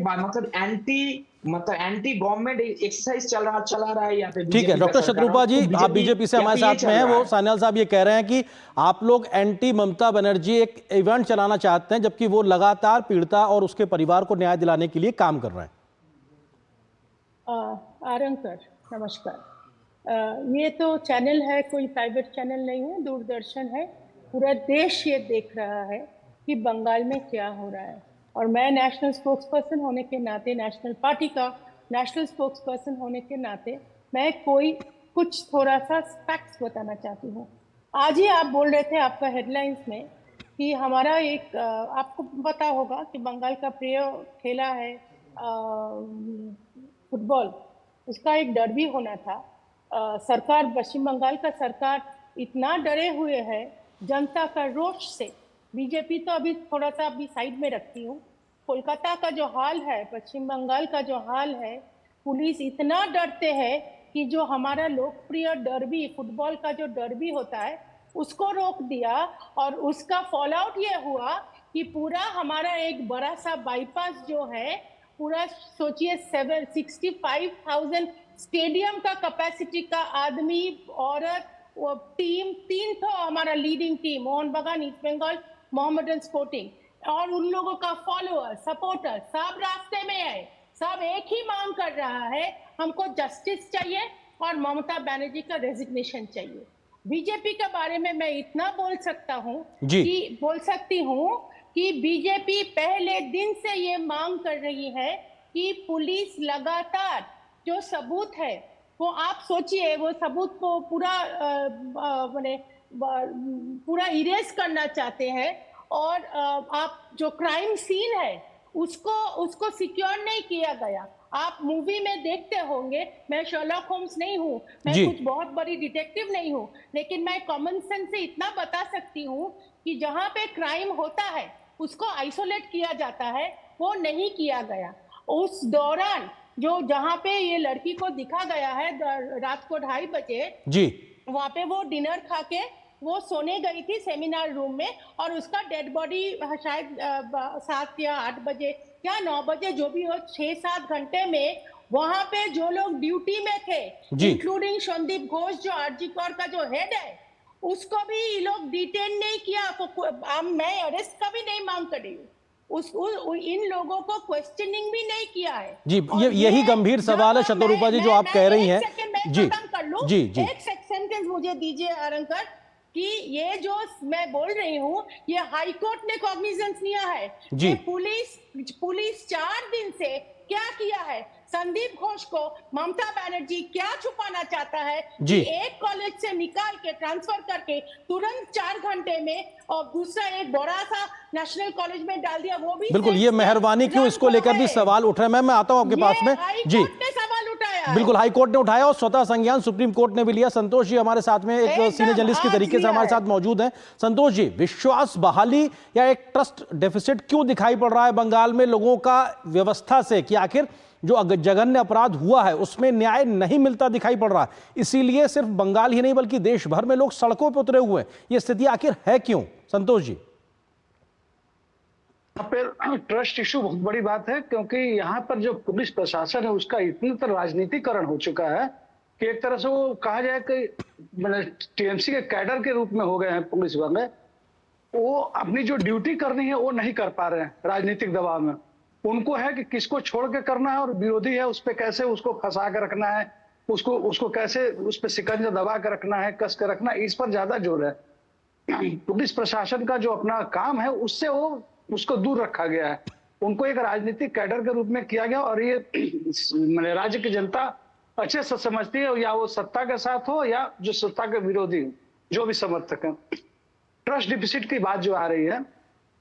मतलब एंटी गवर्नमेंट एक्सरसाइज चला रहा है यहाँ पे। ठीक है डॉक्टर शत्रुपा जी, आप बीजेपी से हमारे साथ में हैं। वो सान्याल साहब ये कह रहे हैं कि आप लोग एंटी ममता बनर्जी एक इवेंट चलाना चाहते हैं जबकि वो लगातार पीड़िता और उसके परिवार को न्याय दिलाने के लिए काम कर रहे हैं। आरंग सर नमस्कार। ये तो चैनल है, कोई प्राइवेट चैनल नहीं है, दूरदर्शन है। पूरा देश ये देख रहा है कि बंगाल में क्या हो रहा है और मैं नेशनल स्पोक्सपर्सन होने के नाते, नेशनल पार्टी का नेशनल स्पोक्सपर्सन होने के नाते मैं कुछ थोड़ा सा फैक्ट्स बताना चाहती हूँ। आज ही आप बोल रहे थे आपका हेडलाइंस में कि हमारा एक आपको पता होगा कि बंगाल का प्रिय खेला है फुटबॉल, उसका एक डर्बी होना था। सरकार, पश्चिम बंगाल का सरकार इतना डरे हुए है जनता का रोष से। बीजेपी तो अभी थोड़ा सा अभी साइड में रखती हूँ। कोलकाता का जो हाल है, पश्चिम बंगाल का जो हाल है, पुलिस इतना डरते हैं कि जो हमारा लोकप्रिय डर्बी, फुटबॉल का जो डर्बी होता है उसको रोक दिया और उसका फॉल आउट ये हुआ कि पूरा हमारा एक बड़ा सा बाईपास जो है, पूरा सोचिए 65,000 स्टेडियम का कैपेसिटी का आदमी, औरत, वो टीम 3 तो हमारा लीडिंग टीम मोहन बागान, ईस्ट बंगाल, मोहम्मडन स्पोर्टिंग, और उन लोगों का फॉलोअर, सपोर्टर सब रास्ते में है। सब एक ही मांग कर रहा है, हमको जस्टिस चाहिए और ममता बनर्जी का रेजिग्नेशन चाहिए। बीजेपी के बारे में मैं इतना बोल सकती हूँ कि बीजेपी पहले दिन से ये मांग कर रही है कि पुलिस लगातार जो सबूत है वो आप सोचिए, वो सबूत को पूरा इरेज करना चाहते हैं और आप जो क्राइम सीन है उसको सिक्योर नहीं किया गया। आप मूवी में देखते होंगे, मैं शर्लॉक होम्स नहीं हूँ, मैं कुछ बहुत बड़ी डिटेक्टिव नहीं हूँ, लेकिन मैं कॉमन सेंस से इतना बता सकती हूँ कि जहाँ पे क्राइम होता है उसको आइसोलेट किया जाता है, वो नहीं किया गया। उस दौरान जहाँ पे ये लड़की को दिखा गया है रात को 2:30 बजे, वहाँ पे वो डिनर खा के वो सोने गई थी सेमिनार रूम में और उसका डेड बॉडी शायद 7 या 8 बजे या 9 बजे जो भी हो, 6-7 घंटे में वहां पे जो लोग ड्यूटी में थे, इंक्लूडिंग संदीप घोष जो आरजी कौर का जो हेड है, उसको भी ये लोग डिटेन नहीं किया। मैं अरेस्ट का भी नहीं मांग कर रही हूँ, इन लोगों को क्वेश्चनिंग भी नहीं किया है। जी, यही गंभीर सवाल है शतरूपा जी जो आप कह रही हैं। जी जी, एक सेंटेंस मुझे दीजिए आरंकर, कि ये जो मैं बोल रही हूँ ये हाई कोर्ट ने कॉग्निजेंस लिया है। पुलिस 4 दिन से क्या किया है, संदीप घोष को ममता बनर्जी क्या छुपाना चाहता है जी। कि एक कॉलेज से निकाल के ट्रांसफर करके तुरंत 4 घंटे में और दूसरा एक बड़ा सा नेशनल कॉलेज में डाल दिया, वो भी बिल्कुल। ये मेहरबानी क्यों, इसको लेकर भी सवाल उठ रहे हैं। मैं आता हूं आपके पास में जी। सवाल उठाया बिल्कुल, हाई कोर्ट ने उठाया और स्वतः संज्ञान सुप्रीम कोर्ट ने भी लिया। संतोष जी हमारे साथ में एक सीनियर जर्नलिस्ट के तरीके से हमारे साथ मौजूद हैं। संतोष जी, विश्वास बहाली या एक ट्रस्ट डेफिसिट क्यों दिखाई पड़ रहा है बंगाल में लोगों का व्यवस्था से, कि आखिर जो जघन्य अपराध हुआ है उसमें न्याय नहीं मिलता दिखाई पड़ रहा है, इसीलिए सिर्फ बंगाल ही नहीं बल्कि देश भर में लोग सड़कों पर उतरे हुए हैं। ये स्थिति आखिर है क्यों संतोष जी? यहाँ पर ट्रस्ट इशू बहुत बड़ी बात है, क्योंकि यहाँ पर जो पुलिस प्रशासन है उसका इतनी तरह राजनीतिकरण हो चुका है कि एक तरह से वो कहा जाए कि मतलब टीएमसी के कैडर के रूप में हो गए हैं पुलिस वाले। वो अपनी जो ड्यूटी करनी है वो नहीं कर पा रहे हैं राजनीतिक दबाव में। उनको है कि किसको छोड़ के करना है और विरोधी है उस पर कैसे उसको फंसा के रखना है, उसको कैसे उस पर शिकंजा दबा के रखना है, कस के रखना है, इस पर ज्यादा जोर है। पुलिस प्रशासन का जो अपना काम है उससे उसको दूर रखा गया है, उनको एक राजनीतिक कैडर के रूप में किया गया। और ये राज्य की जनता अच्छे से समझती है, या वो सत्ता के साथ हो या जो सत्ता के विरोधी हो, जो भी समर्थक है। ट्रस्ट डिफिसिट की बात जो आ रही है,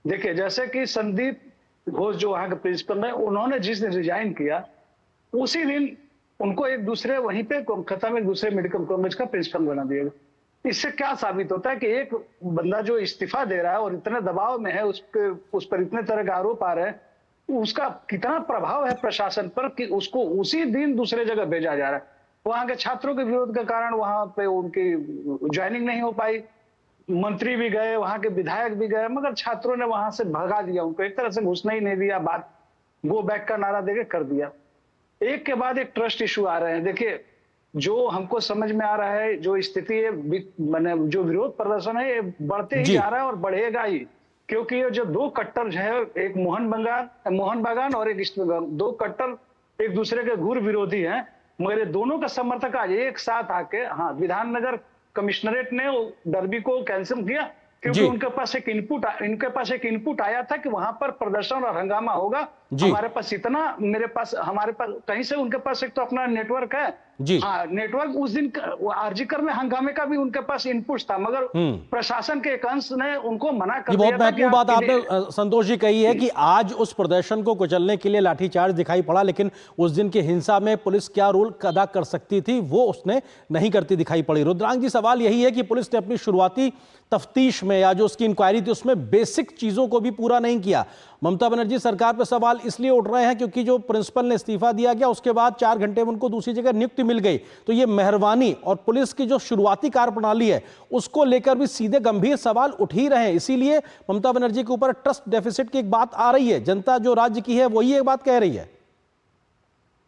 देखिए जैसे कि संदीप घोष जो वहां के प्रिंसिपल है, उन्होंने जिस दिन रिजाइन किया उसी दिन उनको एक दूसरे वहीं पे कोलकाता में दूसरे मेडिकल कॉलेज का प्रिंसिपल बना दिया गया। इससे क्या साबित होता है कि एक बंदा जो इस्तीफा दे रहा है और इतने दबाव में है, उस पर इतने तरह के आरोप आ रहे हैं, उसका कितना प्रभाव है प्रशासन पर कि उसको उसी दिन दूसरे जगह भेजा जा रहा है। वहां के छात्रों के विरोध के कारण वहां पे उनकी ज्वाइनिंग नहीं हो पाई, मंत्री भी गए, वहां के विधायक भी गए, मगर छात्रों ने वहां से भगा दिया उनको, एक तरह से घुसना ही नहीं दिया, बात गो बैक का नारा देके कर दिया। एक के बाद एक ट्रस्ट इशू आ रहे हैं। देखिए जो हमको समझ में आ रहा है, जो स्थिति है, मैंने जो विरोध प्रदर्शन है ये बढ़ते ही जा रहा है और बढ़ेगा ही, क्योंकि ये जो दो कट्टर है, एक मोहन बागान और एक ईस्ट बंगाल, दो कट्टर एक दूसरे के घूर विरोधी हैं, मगर ये दोनों का समर्थक आज एक साथ आके, हाँ, विधाननगर कमिश्नरेट ने डर्बी को कैंसिल किया क्योंकि उनके पास एक इनपुट आया था कि वहां पर प्रदर्शन और हंगामा होगा। हमारे पास कहीं से उनके पास एक तो अपना नेटवर्क है जी। हाँ, नेटवर्क उस दिन आरजीकर में हंगामे का भी उनके पास इनपुट था, मगर प्रशासन के एक अंश ने उनको मना कर दिया। बहुत महत्वपूर्ण बात आपने संतोष जी कही है कि आज उस प्रदर्शन को कुचलने के लिए लाठीचार्ज दिखाई पड़ा, लेकिन उस दिन की हिंसा में पुलिस क्या रोल अदा कर सकती थी वो उसने नहीं करती दिखाई पड़ी। रुद्रांग जी, सवाल यही है कि पुलिस ने अपनी शुरुआती तफ्तीश में या जो उसकी इंक्वायरी थी उसमें बेसिक चीजों को भी पूरा नहीं किया। ममता बनर्जी सरकार पर सवाल इसलिए उठ रहे हैं क्योंकि जो प्रिंसिपल ने इस्तीफा दिया गया उसके बाद 4 घंटे में उनको दूसरी जगह नियुक्ति मिल गई, तो ये मेहरबानी और पुलिस की जो शुरुआती कार्यप्रणाली है उसको लेकर भी सीधे गंभीर सवाल उठ ही रहे हैं। इसीलिए ममता बनर्जी के ऊपर ट्रस्ट डेफिसिट की एक बात आ रही है, जनता जो राज्य की है वही एक बात कह रही है।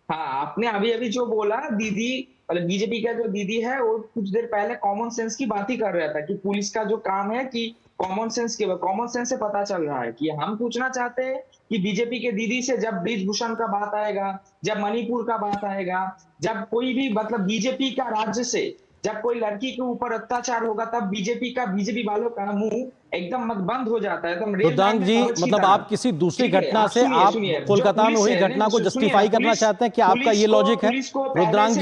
हाँ, आपने अभी जो बोला, दीदी बीजेपी का जो दीदी है वो कुछ देर पहले कॉमन सेंस की बात ही कर रहा था कि पुलिस का जो काम है कि कॉमन सेंस से पता चल रहा है कि हम पूछना चाहते हैं कि बीजेपी के दीदी से जब ब्रिजभूषण का बात आएगा, जब मणिपुर का बात आएगा, जब कोई भी बीजेपी का राज्य से जब कोई लड़की के ऊपर अत्याचार होगा, तब बीजेपी वालों का मुंह एकदम बंद हो जाता है। रुद्रांग जी, मतलब आप किसी दूसरी घटना से आप कोलकाता में हुई घटना को जस्टिफाई करना चाहते हैं, क्या आपका ये लॉजिक है? रुद्रांग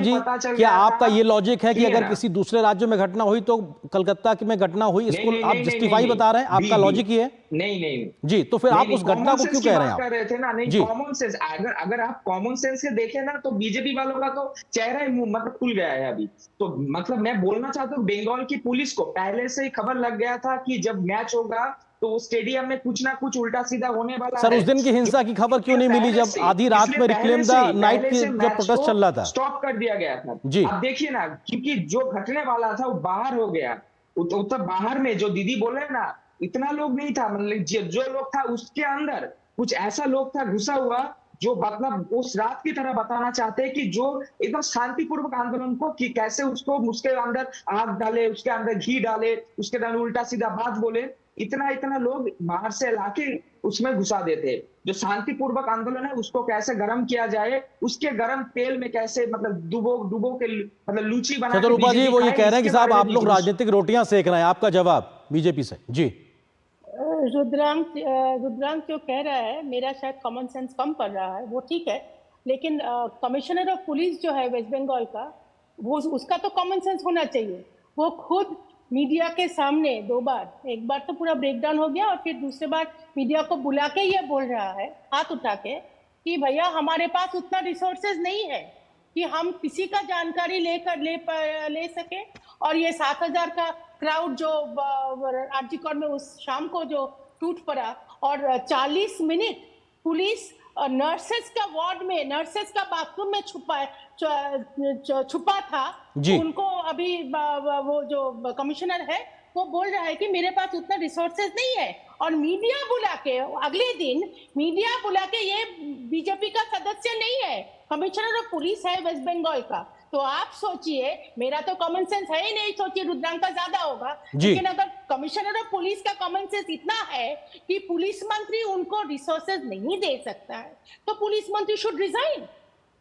जी, क्या आपका ये लॉजिक है कि अगर किसी दूसरे राज्य में घटना हुई तो कलकत्ता में घटना हुई, इसको आप जस्टिफाई बता रहे हैं? आपका लॉजिक ये है? नहीं जी, तो फिर आप उस घटना को क्यों कह रहे हैं? कर रहे थे ना, नहीं कॉमन सेंस, अगर आप कॉमन सेंस से देखें ना तो बीजेपी वालों का तो चेहरा ही मतलब खुल गया है अभी। तो मतलब मैं बोलना चाहता हूँ, बंगाल की पुलिस को पहले से ही खबर लग गया था कि जब मैच होगा तो स्टेडियम में कुछ ना कुछ उल्टा सीधा होने वाला। सर, उस दिन की हिंसा की खबर क्यों नहीं मिली जब आधी रात में रिक्लेम द नाइट की जब प्रोटेस्ट चल रहा था? स्टॉप कर दिया गया था जी। अब देखिए ना, क्योंकि जो घटने वाला था वो बाहर हो गया, तो बाहर में जो दीदी बोले ना, इतना लोग नहीं था, मतलब जो लोग था उसके अंदर कुछ ऐसा लोग था घुसा हुआ जो मतलब उस रात की तरह बताना चाहते हैं कि जो एकदम शांतिपूर्वक आंदोलन को कि कैसे उसके अंदर आग डाले, उसके अंदर घी डाले, उसके अंदर उल्टा सीधा बात बोले, इतना लोग बाहर से लाके उसमें घुसा देते। जो शांतिपूर्वक आंदोलन है उसको कैसे गर्म किया जाए, उसके गर्म तेल में कैसे मतलब डुबो के मतलब लूची बना। चतुरूपा जी, वो ये कह रहे हैं कि साहब आप लोग राजनीतिक रोटियां सेक रहे हैं, आपका जवाब बीजेपी से? जी, रुद्रांग जो कह रहा है, मेरा शायद कॉमन सेंस कम पड़ रहा है, वो ठीक है, लेकिन कमिश्नर ऑफ पुलिस जो है वेस्ट बंगाल का, वो उसका तो कॉमन सेंस होना चाहिए। वो खुद मीडिया के सामने 2 बार, एक बार तो पूरा ब्रेकडाउन हो गया और फिर दूसरे बार मीडिया को बुला के ये बोल रहा है हाथ उठा के कि भैया हमारे पास उतना रिसोर्सेज नहीं है कि हम किसी का जानकारी ले सके। और ये 7,000 का क्राउड जो आरजीकर में उस शाम को जो टूट पड़ा और 40 मिनट पुलिस नर्सेस का वार्ड में, नर्सेस का बाथरूम में छुपा था। उनको अभी वो जो कमिश्नर है वो बोल रहा है कि मेरे पास उतना रिसोर्सेज नहीं है। और मीडिया बुला के अगले दिन मीडिया बुला के, ये बीजेपी का सदस्य नहीं है, कमिश्नर ऑफ पुलिस है वेस्ट बंगाल का। तो आप सोचिए, मेरा तो कॉमन सेंस है ही नहीं, सोचिए रुद्रांक का ज्यादा होगा, लेकिन अगर कमिश्नर ऑफ पुलिस का कॉमन सेंस इतना है कि पुलिस मंत्री उनको रिसोर्सेज नहीं दे सकता है, तो पुलिस मंत्री should resign.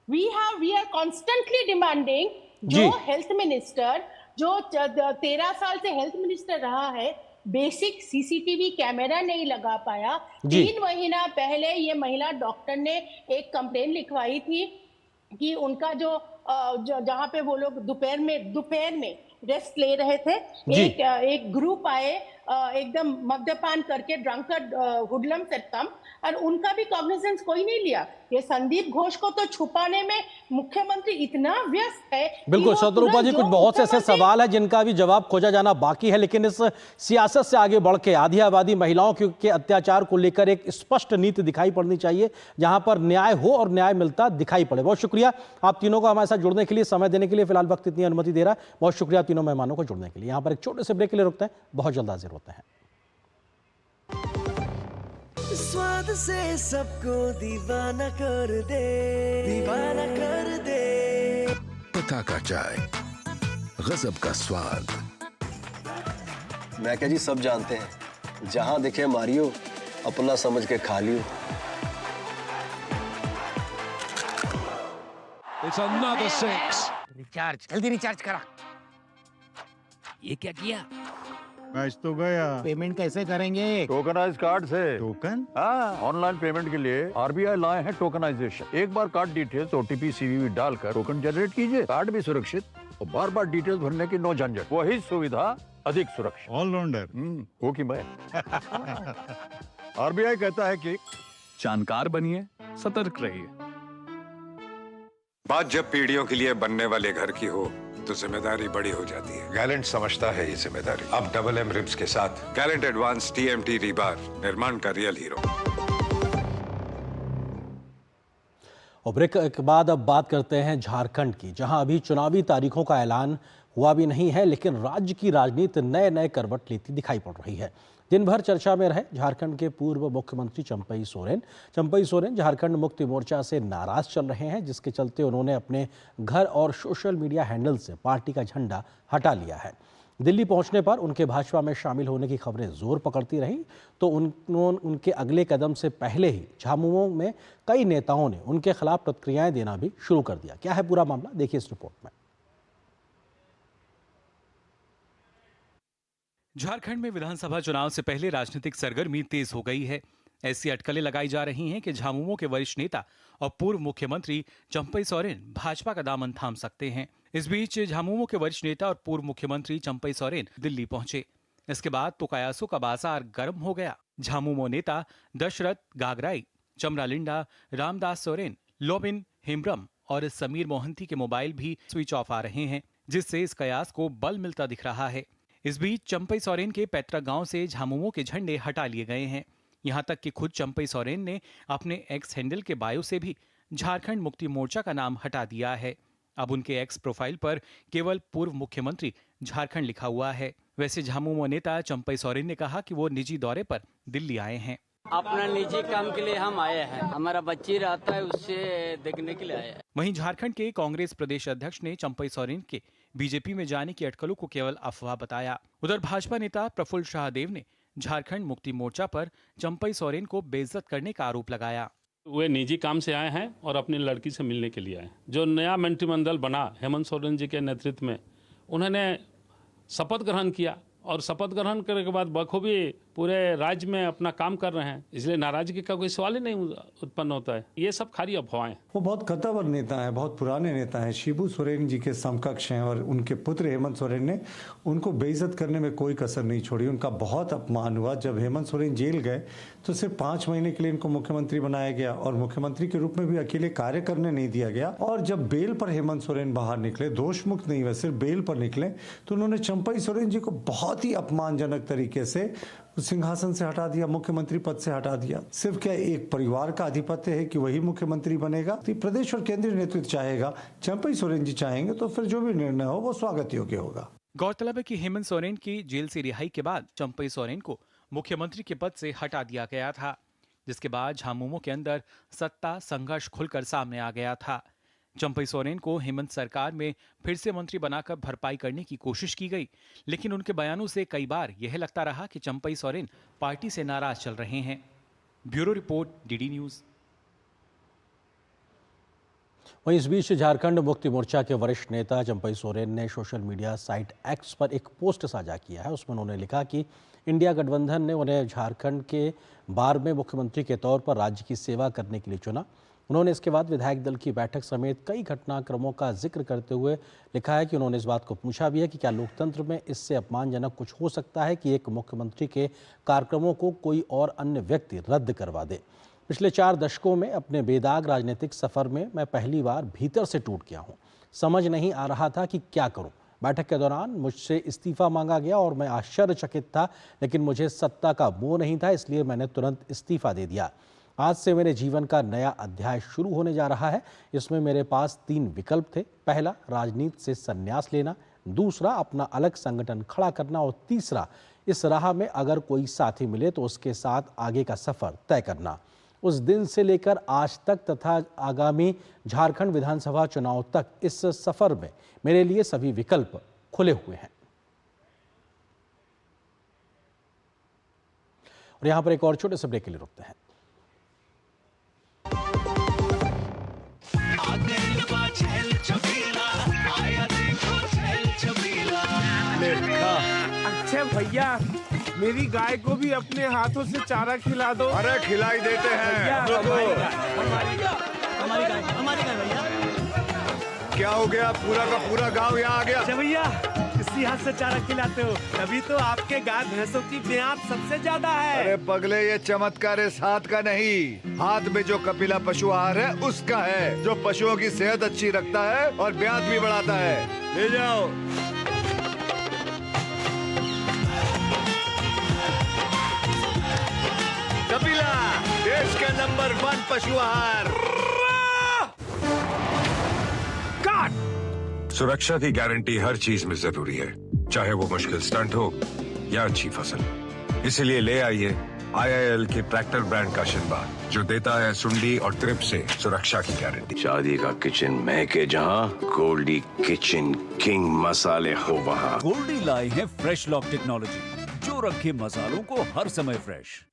We are constantly demanding, जो हेल्थ मिनिस्टर जो 13 साल से हेल्थ मिनिस्टर रहा है, बेसिक सीसीटीवी कैमरा नहीं लगा पाया। 3 महीना पहले ये महिला डॉक्टर ने एक कंप्लेन लिखवाई थी कि उनका जहाँ पे वो लोग दोपहर में रेस्ट ले रहे थे, एक ग्रुप आए एकदम मद्यपान करके, ड्रंकर्ड हुडलम सेट कम, और उनका भी कॉग्निजेंस कोई नहीं लिया। ये संदीप घोष को तो छुपाने में मुख्यमंत्री इतना व्यस्त है। बिल्कुल शत्रुपा जी, कुछ बहुत से ऐसे सवाल है जिनका भी जवाब खोजा जाना बाकी है, लेकिन इस सियासत से आगे बढ़ के आधी आबादी महिलाओं के अत्याचार को लेकर एक स्पष्ट नीति दिखाई पड़नी चाहिए, जहां पर न्याय हो और न्याय मिलता दिखाई पड़े। बहुत शुक्रिया आप तीनों को हमारे साथ जुड़ने के लिए, समय देने के लिए। फिलहाल वक्त इतनी अनुमति दे रहा है। बहुत शुक्रिया तीनों मेहमानों को जुड़ने के लिए। यहाँ पर एक छोटे से ब्रेक के लिए रुकते हैं, बहुत जल्द हाजिर होते हैं। स्वाद से सबको दीवाना कर दे पता का चाय, गजब का स्वाद। मैं क्या जी, सब जानते हैं, जहां दिखे मारियो, अपना समझ के खा लियो। It's another 6. रिचार्ज, जल्दी रिचार्ज करा। ये क्या किया? मैच तो गया। पेमेंट कैसे करेंगे? टोकनाइज कार्ड से। टोकन? हाँ, ऑनलाइन पेमेंट के लिए आरबीआई लाए हैं टोकनाइजेशन। एक बार कार्ड डिटेल्स, ओटीपी, सीवीवी डालकर टोकन जनरेट कीजिए। कार्ड भी सुरक्षित और बार बार डिटेल्स भरने की नो झंझट। वही सुविधा, अधिक सुरक्षा। ऑलराउंडर हो कि मैं। आरबीआई कहता है कि जानकार बनिए, सतर्क रहिए। बात जब पीढ़ियों के लिए बनने वाले घर की हो तो जिम्मेदारी बड़ी हो जाती है। गैलेंट समझता है ये जिम्मेदारी। अब डबल एम रिब्स के साथ गैलेंट एडवांस टीएमटी रीबार, निर्माण का रियल हीरो। और ब्रेक के बाद अब बात करते हैं झारखंड की, जहां अभी चुनावी तारीखों का ऐलान हुआ भी नहीं है, लेकिन राज्य की राजनीति नए नए करवट लेती दिखाई पड़ रही है। दिन भर चर्चा में रहे झारखंड के पूर्व मुख्यमंत्री चंपई सोरेन झारखंड मुक्ति मोर्चा से नाराज चल रहे हैं, जिसके चलते उन्होंने अपने घर और सोशल मीडिया हैंडल से पार्टी का झंडा हटा लिया है। दिल्ली पहुंचने पर उनके भाजपा में शामिल होने की खबरें जोर पकड़ती रहीं, तो उनके अगले कदम से पहले ही झामुमो में कई नेताओं ने उनके खिलाफ प्रतिक्रियाएं देना भी शुरू कर दिया। क्या है पूरा मामला, देखिए इस रिपोर्ट में। झारखंड में विधानसभा चुनाव से पहले राजनीतिक सरगर्मी तेज हो गई है। ऐसी अटकलें लगाई जा रही हैं कि झामुमो के वरिष्ठ नेता और पूर्व मुख्यमंत्री चंपई सोरेन भाजपा का दामन थाम सकते हैं। इस बीच झामुमो के वरिष्ठ नेता और पूर्व मुख्यमंत्री चंपई सोरेन दिल्ली पहुंचे। इसके बाद तो कयासों का बाजार गर्म हो गया। झामुमो नेता दशरथ गागराई, चमरालिंडा, रामदास सोरेन, लोबिन हेम्ब्रम और समीर मोहंती के मोबाइल भी स्विच ऑफ आ रहे हैं, जिससे इस कयास को बल मिलता दिख रहा है। इस बीच चंपई सोरेन के पैतृक गांव से झामुमो के झंडे हटा लिए गए हैं। यहां तक कि खुद चंपई सोरेन ने अपने एक्स हैंडल के बायो से भी झारखंड मुक्ति मोर्चा का नाम हटा दिया है। अब उनके एक्स प्रोफाइल पर केवल पूर्व मुख्यमंत्री झारखंड लिखा हुआ है। वैसे झामुमो नेता चंपई सोरेन ने कहा कि वो निजी दौरे पर दिल्ली आए हैं। अपना निजी काम के लिए हम आए हैं, हमारा बच्ची रहता है उससे देखने के लिए आए हैं। वहीं झारखंड के कांग्रेस प्रदेश अध्यक्ष ने चंपई सोरेन के बीजेपी में जाने की अटकलों को केवल अफवाह बताया। उधर भाजपा नेता प्रफुल्ल शाहदेव ने झारखंड मुक्ति मोर्चा पर चंपई सोरेन को बेइज्जत करने का आरोप लगाया। वे निजी काम से आए हैं और अपनी लड़की से मिलने के लिए आए। जो नया मंत्रिमंडल बना हेमंत सोरेन जी के नेतृत्व में, उन्होंने शपथ ग्रहण किया और शपथ ग्रहण करने के बाद बखूबी पूरे राज्य में अपना काम कर रहे हैं, इसलिए नाराजगी का कोई सवाल ही नहीं उत्पन्न होता है। ये सब खाली अफवाहें। वो बहुत कद्दावर नेता है, बहुत पुराने नेता हैं, शिबू सोरेन जी के समकक्ष हैं और उनके पुत्र हेमंत सोरेन ने उनको बेइज्जत करने में कोई कसर नहीं छोड़ी। उनका बहुत अपमान हुआ। जब हेमंत सोरेन जेल गए तो सिर्फ 5 महीने के लिए इनको मुख्यमंत्री बनाया गया और मुख्यमंत्री के रूप में भी अकेले कार्य करने नहीं दिया गया। और जब बेल पर हेमंत सोरेन बाहर निकले, दोष मुक्त नहीं हुए, सिर्फ बेल पर निकले, तो उन्होंने चंपई सोरेन जी को बहुत ही अपमानजनक तरीके से सिंहासन से हटा दिया, मुख्यमंत्री पद से हटा दिया। सिर्फ क्या एक परिवार का आधिपत्य है कि वही मुख्यमंत्री बनेगा? तो प्रदेश और केंद्रीय नेतृत्व चाहेगा, चंपई सोरेन जी चाहेंगे, तो फिर जो भी निर्णय हो वो स्वागत योग्य होगा। गौरतलब है कि हेमंत सोरेन की जेल से रिहाई के बाद चंपई सोरेन को मुख्यमंत्री के पद से हटा दिया गया था, जिसके बाद झामुमो के अंदर सत्ता संघर्ष खुलकर सामने आ गया था। चंपई सोरेन को हेमंत सरकार में फिर से मंत्री बनाकर भरपाई करने की कोशिश की गई, लेकिन उनके बयानों से कई बार यह लगता रहा कि चंपई सोरेन पार्टी से नाराज चल रहे हैं। Bureau report, DD news. वहीं इस बीच झारखंड मुक्ति मोर्चा के वरिष्ठ नेता चंपई सोरेन ने सोशल मीडिया साइट एक्स पर एक पोस्ट साझा किया है। उसमें उन्होंने लिखा कि इंडिया गठबंधन ने उन्हें झारखंड के बार में मुख्यमंत्री के तौर पर राज्य की सेवा करने के लिए चुना। उन्होंने इसके बाद विधायक दल की बैठक समेत कई घटनाक्रमों का जिक्र करते हुए लिखा है कि उन्होंने इस बात को पूछा भी है कि क्या लोकतंत्र में इससे अपमानजनक कुछ हो सकता है कि एक मुख्यमंत्री के कार्यक्रमों को कोई और अन्य व्यक्ति रद्द करवा दे। पिछले 4 दशकों में अपने बेदाग राजनीतिक सफर में मैं पहली बार भीतर से टूट गया हूँ। समझ नहीं आ रहा था कि क्या करूँ। बैठक के दौरान मुझसे इस्तीफा मांगा गया और मैं आश्चर्यचकित था, लेकिन मुझे सत्ता का मोह नहीं था, इसलिए मैंने तुरंत इस्तीफा दे दिया। आज से मेरे जीवन का नया अध्याय शुरू होने जा रहा है। इसमें मेरे पास 3 विकल्प थे। पहला, राजनीति से संन्यास लेना, दूसरा, अपना अलग संगठन खड़ा करना और तीसरा, इस राह में अगर कोई साथी मिले तो उसके साथ आगे का सफर तय करना। उस दिन से लेकर आज तक तथा आगामी झारखंड विधानसभा चुनाव तक इस सफर में मेरे लिए सभी विकल्प खुले हुए हैं। और यहां पर एक और छोटे से ब्रेक के लिए रुकते हैं। अच्छे भैया, मेरी गाय को भी अपने हाथों से चारा खिला दो। अरे खिलाई देते हैं। हमारी गाय भैया। क्या हो गया? पूरा का पूरा गांव यहाँ आ गया। अच्छा भैया, इसी हाथ से चारा खिलाते हो, तभी तो आपके गाय भैंसों की ब्याज सबसे ज्यादा है। अरे पगले, ये चमत्कार इस हाथ का नहीं, हाथ में जो कपिला पशु आहार है उसका है, जो पशुओं की सेहत अच्छी रखता है और ब्याज भी बढ़ाता है। ले जाओ। कपिला, देश का नंबर 1 पशु आहार। सुरक्षा की गारंटी हर चीज में जरूरी है, चाहे वो मुश्किल स्टंट हो या अच्छी फसल। इसीलिए ले आइए IIL के ट्रैक्टर ब्रांड का शिनबार, जो देता है सुंडी और ट्रिप से सुरक्षा की गारंटी। शादी का किचन महके जहाँ, गोल्डी किचन किंग मसाले हो वहाँ। गोल्डी लाए हैं फ्रेश लॉक टेक्नोलॉजी, जो रखे मसालों को हर समय फ्रेश।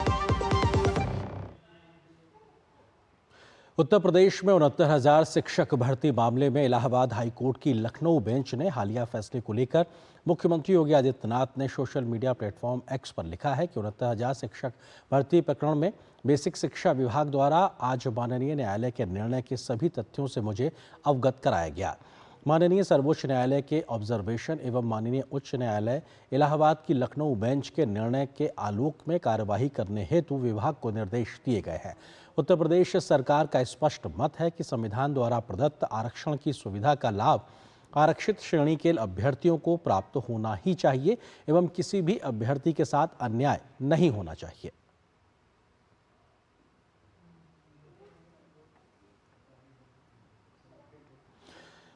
उत्तर प्रदेश में 69,000 शिक्षक भर्ती मामले में इलाहाबाद हाईकोर्ट की लखनऊ बेंच ने हालिया फैसले को लेकर मुख्यमंत्री योगी आदित्यनाथ ने सोशल मीडिया प्लेटफॉर्म एक्स पर लिखा है कि 69,000 शिक्षक भर्ती प्रकरण में बेसिक शिक्षा विभाग द्वारा आज माननीय न्यायालय के निर्णय के सभी तथ्यों से मुझे अवगत कराया गया। माननीय सर्वोच्च न्यायालय के ऑब्जर्वेशन एवं माननीय उच्च न्यायालय इलाहाबाद की लखनऊ बेंच के निर्णय के आलोक में कार्यवाही करने हेतु विभाग को निर्देश दिए गए हैं। उत्तर प्रदेश सरकार का स्पष्ट मत है कि संविधान द्वारा प्रदत्त आरक्षण की सुविधा का लाभ आरक्षित श्रेणी के अभ्यर्थियों को प्राप्त होना ही चाहिए एवं किसी भी अभ्यर्थी के साथ अन्याय नहीं होना चाहिए।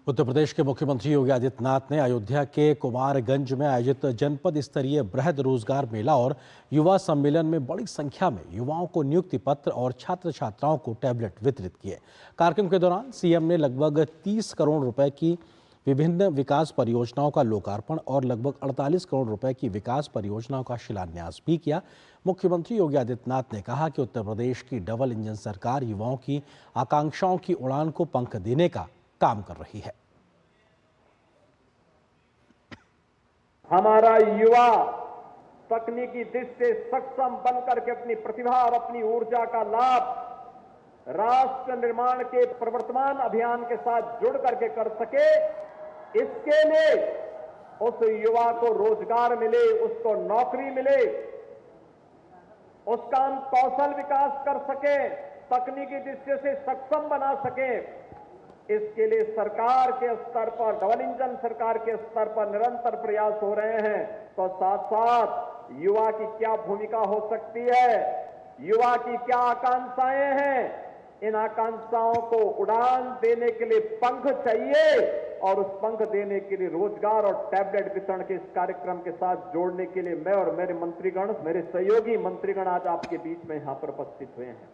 उत्तर प्रदेश के मुख्यमंत्री योगी आदित्यनाथ ने अयोध्या के कुमारगंज में आयोजित जनपद स्तरीय बृहद रोजगार मेला और युवा सम्मेलन में बड़ी संख्या में युवाओं को नियुक्ति पत्र और छात्र छात्राओं को टैबलेट वितरित किए। कार्यक्रम के दौरान सीएम ने लगभग 30 करोड़ रुपए की विभिन्न विकास परियोजनाओं का लोकार्पण और लगभग 48 करोड़ रुपए की विकास परियोजनाओं का शिलान्यास भी किया। मुख्यमंत्री योगी आदित्यनाथ ने कहा कि उत्तर प्रदेश की डबल इंजन सरकार युवाओं की आकांक्षाओं की उड़ान को पंख देने का काम कर रही है। हमारा युवा तकनीकी दृष्टि से सक्षम बनकर के अपनी प्रतिभा और अपनी ऊर्जा का लाभ राष्ट्र निर्माण के प्रवर्तमान अभियान के साथ जुड़ करके कर सके, इसके लिए उस युवा को रोजगार मिले, उसको नौकरी मिले, उसका हम कौशल विकास कर सके, तकनीकी दृष्टि से सक्षम बना सके। इसके लिए सरकार के स्तर पर, डबल इंजन सरकार के स्तर पर निरंतर प्रयास हो रहे हैं। तो साथ साथ युवा की क्या भूमिका हो सकती है, युवा की क्या आकांक्षाएं हैं, इन आकांक्षाओं को उड़ान देने के लिए पंख चाहिए और उस पंख देने के लिए रोजगार और टैबलेट वितरण के इस कार्यक्रम के साथ जोड़ने के लिए मैं और मेरे मंत्रीगण, मेरे सहयोगी मंत्रीगण आज आपके बीच में यहां पर उपस्थित हुए हैं।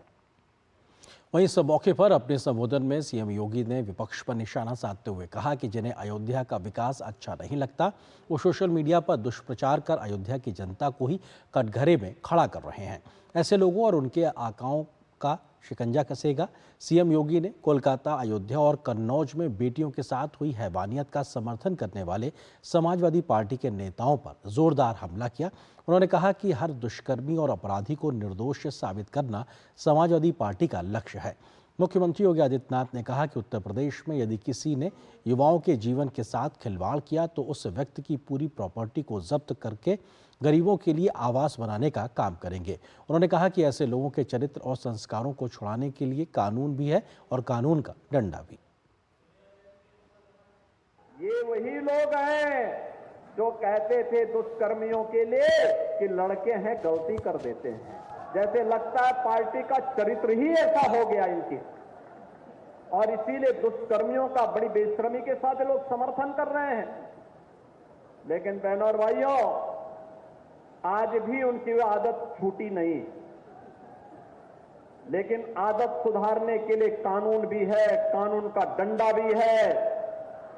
वहीं इस मौके पर अपने संबोधन में सीएम योगी ने विपक्ष पर निशाना साधते हुए कहा कि जिन्हें अयोध्या का विकास अच्छा नहीं लगता, वो सोशल मीडिया पर दुष्प्रचार कर अयोध्या की जनता को ही कटघरे में खड़ा कर रहे हैं। ऐसे लोगों और उनके आकाओं का शिकंजा कसेगा। सीएम योगी ने कोलकाता, अयोध्या और कन्नौज में बेटियों के साथ हुई हैवानियत का समर्थन करने वाले समाजवादी पार्टी के नेताओं पर जोरदार हमला किया। उन्होंने कहा कि हर दुष्कर्मी और अपराधी को निर्दोष साबित करना समाजवादी पार्टी का लक्ष्य है। मुख्यमंत्री योगी आदित्यनाथ ने कहा कि उत्तर प्रदेश में यदि किसी ने युवाओं के जीवन के साथ खिलवाड़ किया तो उस व्यक्ति की पूरी प्रॉपर्टी को जब्त करके गरीबों के लिए आवास बनाने का काम करेंगे। उन्होंने कहा कि ऐसे लोगों के चरित्र और संस्कारों को छुड़ाने के लिए कानून भी है और कानून का डंडा भी। ये वही लोग हैं जो कहते थे दुष्कर्मियों के लिए कि लड़के हैं गलती कर देते हैं। जैसे लगता है पार्टी का चरित्र ही ऐसा हो गया इनके, और इसीलिए दुष्कर्मियों का बड़ी बेशर्मी के साथ लोग समर्थन कर रहे हैं। लेकिन बहनों और भाइयों, आज भी उनकी आदत छूटी नहीं, लेकिन आदत सुधारने के लिए कानून भी है, कानून का डंडा भी है,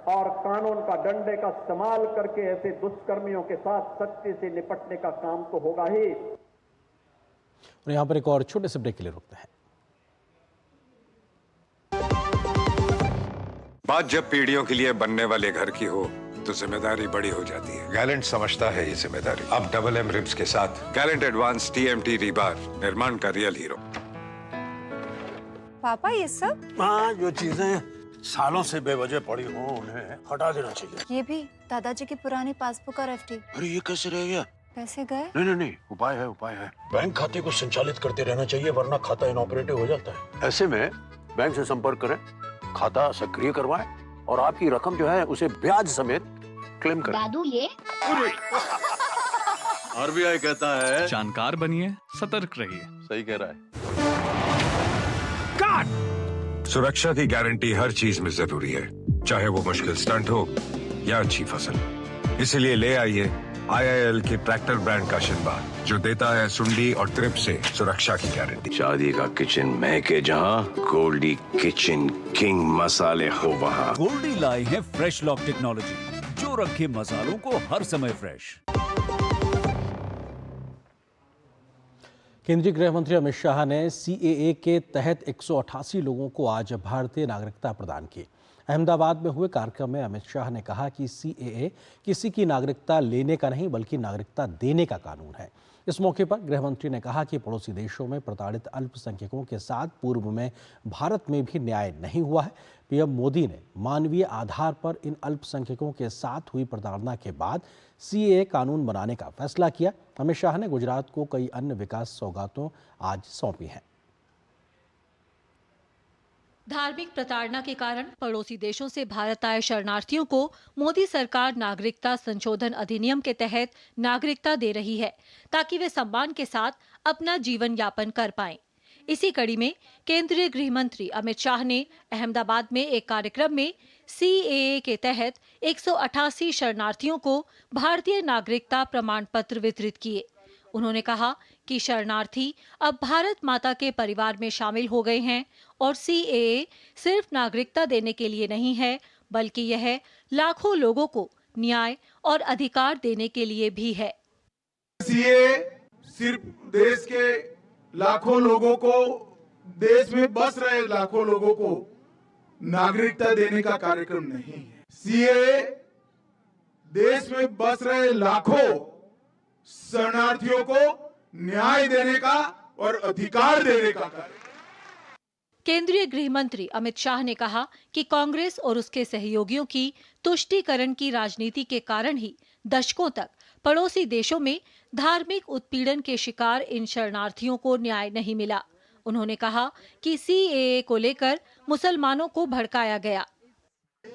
और कानून का डंडे का इस्तेमाल करके ऐसे दुष्कर्मियों के साथ सख्ती से निपटने का काम तो होगा ही। और यहाँ पर एक और छोटे से ब्रेक के लिए रुकते हैं। बात जब पीढ़ियों के लिए बनने वाले घर की हो तो जिम्मेदारी बड़ी हो जाती है। गैलेंट समझता है ये जिम्मेदारी। अब डबल एम रिब्स के साथ गैलेंट एडवांस टीएमटी रीबार, निर्माण का रियल हीरो। पापा ये सब? हाँ, जो चीजें सालों से बेवजह पड़ी हो उन्हें हटा देना चाहिए। ये भी दादाजी की पुरानी पासबुक और एफडी। अरे ये कैसे रह गया? पैसे गए? नहीं, उपाय है। बैंक खाते को संचालित करते रहना चाहिए, वरना खाता इनऑपरेटिव हो जाता है। ऐसे में बैंक से संपर्क करें, खाता सक्रिय करवाएं और आपकी रकम जो है उसे ब्याज समेत क्लेम करें। दादू ये आरबीआई कहता है जानकार बनिए, सतर्क रहिए। सही कह रहा है। सुरक्षा की गारंटी हर चीज में जरूरी है, चाहे वो मुश्किल स्टंट हो या अच्छी फसल। इसीलिए ले आइए IIL के ट्रैक्टर ब्रांड का शिनबार, जो देता है सुंडी और ट्रिप से सुरक्षा की गारंटी। शादी का किचन महके जहाँ, गोल्डी किचन किंग मसाले हो वहाँ। गोल्डी लाए हैं फ्रेश लॉक टेक्नोलॉजी, जो रखे मसालों को हर समय फ्रेश। केंद्रीय गृह मंत्री अमित शाह ने CAA के तहत 188 लोगों को आज भारतीय नागरिकता प्रदान की। अहमदाबाद में हुए कार्यक्रम में अमित शाह ने कहा कि CAA किसी की नागरिकता लेने का नहीं बल्कि नागरिकता देने का कानून है। इस मौके पर गृह मंत्री ने कहा कि पड़ोसी देशों में प्रताड़ित अल्पसंख्यकों के साथ पूर्व में भारत में भी न्याय नहीं हुआ है। पीएम मोदी ने मानवीय आधार पर इन अल्पसंख्यकों के साथ हुई प्रताड़ना के बाद CAA कानून बनाने का फैसला किया। अमित शाह ने गुजरात को कई अन्य विकास सौगातों आज सौंपी हैं। धार्मिक प्रताड़ना के कारण पड़ोसी देशों से भारत आए शरणार्थियों को मोदी सरकार नागरिकता संशोधन अधिनियम के तहत नागरिकता दे रही है, ताकि वे सम्मान के साथ अपना जीवन यापन कर पाएं। इसी कड़ी में केंद्रीय गृह मंत्री अमित शाह ने अहमदाबाद में एक कार्यक्रम में CAA के तहत 188 शरणार्थियों को भारतीय नागरिकता प्रमाण पत्र वितरित किए। उन्होंने कहा कि शरणार्थी अब भारत माता के परिवार में शामिल हो गए हैं और CAA सिर्फ नागरिकता देने के लिए नहीं है, बल्कि यह लाखों लोगों को न्याय और अधिकार देने के लिए भी है। CAA सिर्फ देश के लाखों लोगों को, देश में बस रहे लाखों लोगों को नागरिकता देने का कार्यक्रम नहीं है। CAA देश में बस रहे लाखों शरणार्थियों को न्याय देने का और अधिकार देने का कार्य। केंद्रीय गृह मंत्री अमित शाह ने कहा कि कांग्रेस और उसके सहयोगियों की तुष्टीकरण की राजनीति के कारण ही दशकों तक पड़ोसी देशों में धार्मिक उत्पीड़न के शिकार इन शरणार्थियों को न्याय नहीं मिला। उन्होंने कहा कि सीएए को लेकर मुसलमानों को भड़काया गया।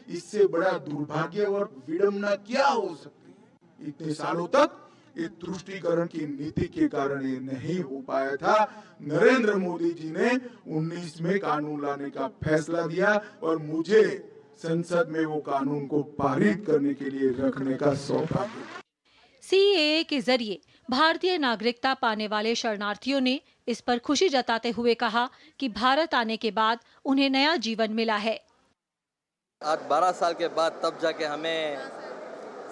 इससे बड़ा दुर्भाग्य और विडंबना क्या हो सकती है? इतने सालों तक ये तुष्टीकरण की नीति के कारण ये नहीं हो पाया था। नरेंद्र मोदी जी ने 19 में कानून लाने का फैसला दिया और मुझे संसद में वो कानून को पारित करने के लिए रखने का सौभाग्य। सीएए के जरिए भारतीय नागरिकता पाने वाले शरणार्थियों ने इस पर खुशी जताते हुए कहा कि भारत आने के बाद उन्हें नया जीवन मिला है। आज 12 साल के बाद तब जाके हमें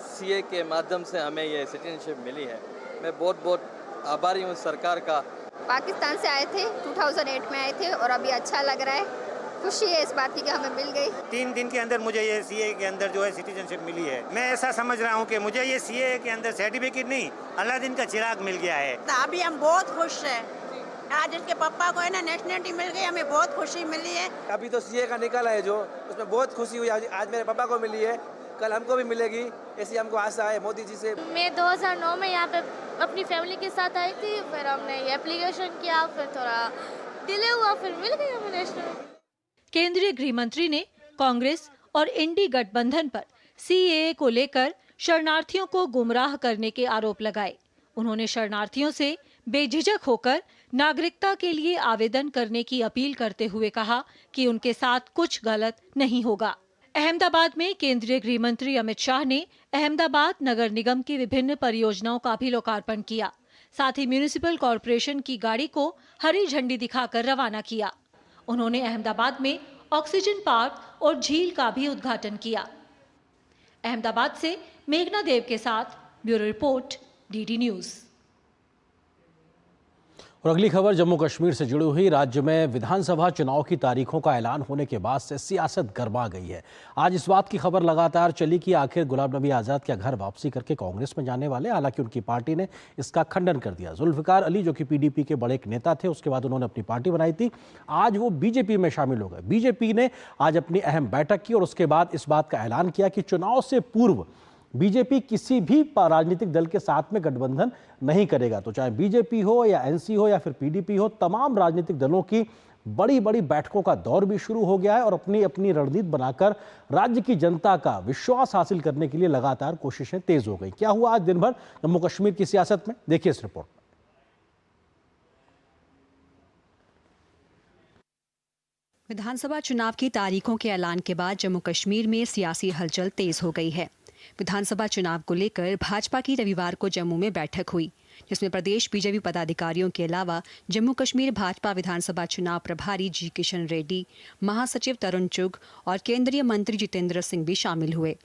सीए के माध्यम से हमें ये सिटीजनशिप मिली है। मैं बहुत बहुत आभारी हूँ सरकार का। पाकिस्तान से आए थे, 2008 में आए थे और अभी अच्छा लग रहा है। खुशी है इस बात की कि हमें मिल गई। 3 दिन के अंदर मुझे ये सीए के अंदर जो है सिटीजनशिप मिली है। मैं ऐसा समझ रहा हूँ कि मुझे ये सीए के अंदर सर्टिफिकेट नहीं, अलादीन का चिराग मिल गया है। अभी हम बहुत खुश हैं। आज इसके पापा को है ना नेशनलिटी मिल गई, हमें बहुत खुशी मिली है। अभी तो सीए का निकाला है जो, उसमें बहुत खुशी हुई। आज मेरे पापा को मिली है, कल हमको भी मिलेगी, ऐसी हमको आशा है मोदी जी से। मैं 2009 में यहाँ पे अपनी फैमिली के साथ आई थी, फिर हमने ये एप्लीकेशन किया, फिर थोड़ा डिले हुआ, फिर मिल गई हमें नेशनल। केंद्रीय गृह मंत्री ने कांग्रेस और इंडी गठबंधन पर सीएए को लेकर शरणार्थियों को गुमराह करने के आरोप लगाए। उन्होंने शरणार्थियों से बेझिझक होकर नागरिकता के लिए आवेदन करने की अपील करते हुए कहा कि उनके साथ कुछ गलत नहीं होगा। अहमदाबाद में केंद्रीय गृह मंत्री अमित शाह ने अहमदाबाद नगर निगम की विभिन्न परियोजनाओं का भी लोकार्पण किया। साथ ही म्युनिसिपल कॉरपोरेशन की गाड़ी को हरी झंडी दिखाकर रवाना किया। उन्होंने अहमदाबाद में ऑक्सीजन पार्क और झील का भी उद्घाटन किया। अहमदाबाद से मेघना देव के साथ ब्यूरो रिपोर्ट, डीडी न्यूज़। और अगली खबर जम्मू कश्मीर से जुड़ी हुई। राज्य में विधानसभा चुनाव की तारीखों का ऐलान होने के बाद से सियासत गरमा गई है। आज इस बात की खबर लगातार चली कि आखिर गुलाम नबी आज़ाद क्या घर वापसी करके कांग्रेस में जाने वाले। हालांकि उनकी पार्टी ने इसका खंडन कर दिया। जुल्फिकार अली जो कि पीडीपी के बड़े एक नेता थे, उसके बाद उन्होंने अपनी पार्टी बनाई थी, आज वो बीजेपी में शामिल हो गए। बीजेपी ने आज अपनी अहम बैठक की और उसके बाद इस बात का ऐलान किया कि चुनाव से पूर्व बीजेपी किसी भी राजनीतिक दल के साथ में गठबंधन नहीं करेगा। तो चाहे बीजेपी हो या एनसी हो या फिर पीडीपी हो, तमाम राजनीतिक दलों की बड़ी बड़ी बैठकों का दौर भी शुरू हो गया है और अपनी अपनी रणनीति बनाकर राज्य की जनता का विश्वास हासिल करने के लिए लगातार कोशिशें तेज हो गई। क्या हुआ आज दिन भर जम्मू कश्मीर की सियासत में, देखिए इस रिपोर्ट। विधानसभा चुनाव की तारीखों के ऐलान के बाद जम्मू कश्मीर में सियासी हलचल तेज हो गई है। विधानसभा चुनाव को लेकर भाजपा की रविवार को जम्मू में बैठक हुई, जिसमें प्रदेश बीजेपी पदाधिकारियों के अलावा जम्मू कश्मीर भाजपा विधानसभा चुनाव प्रभारी जी किशन रेड्डी, महासचिव तरुण चुग और केंद्रीय मंत्री जितेंद्र सिंह भी शामिल हुए।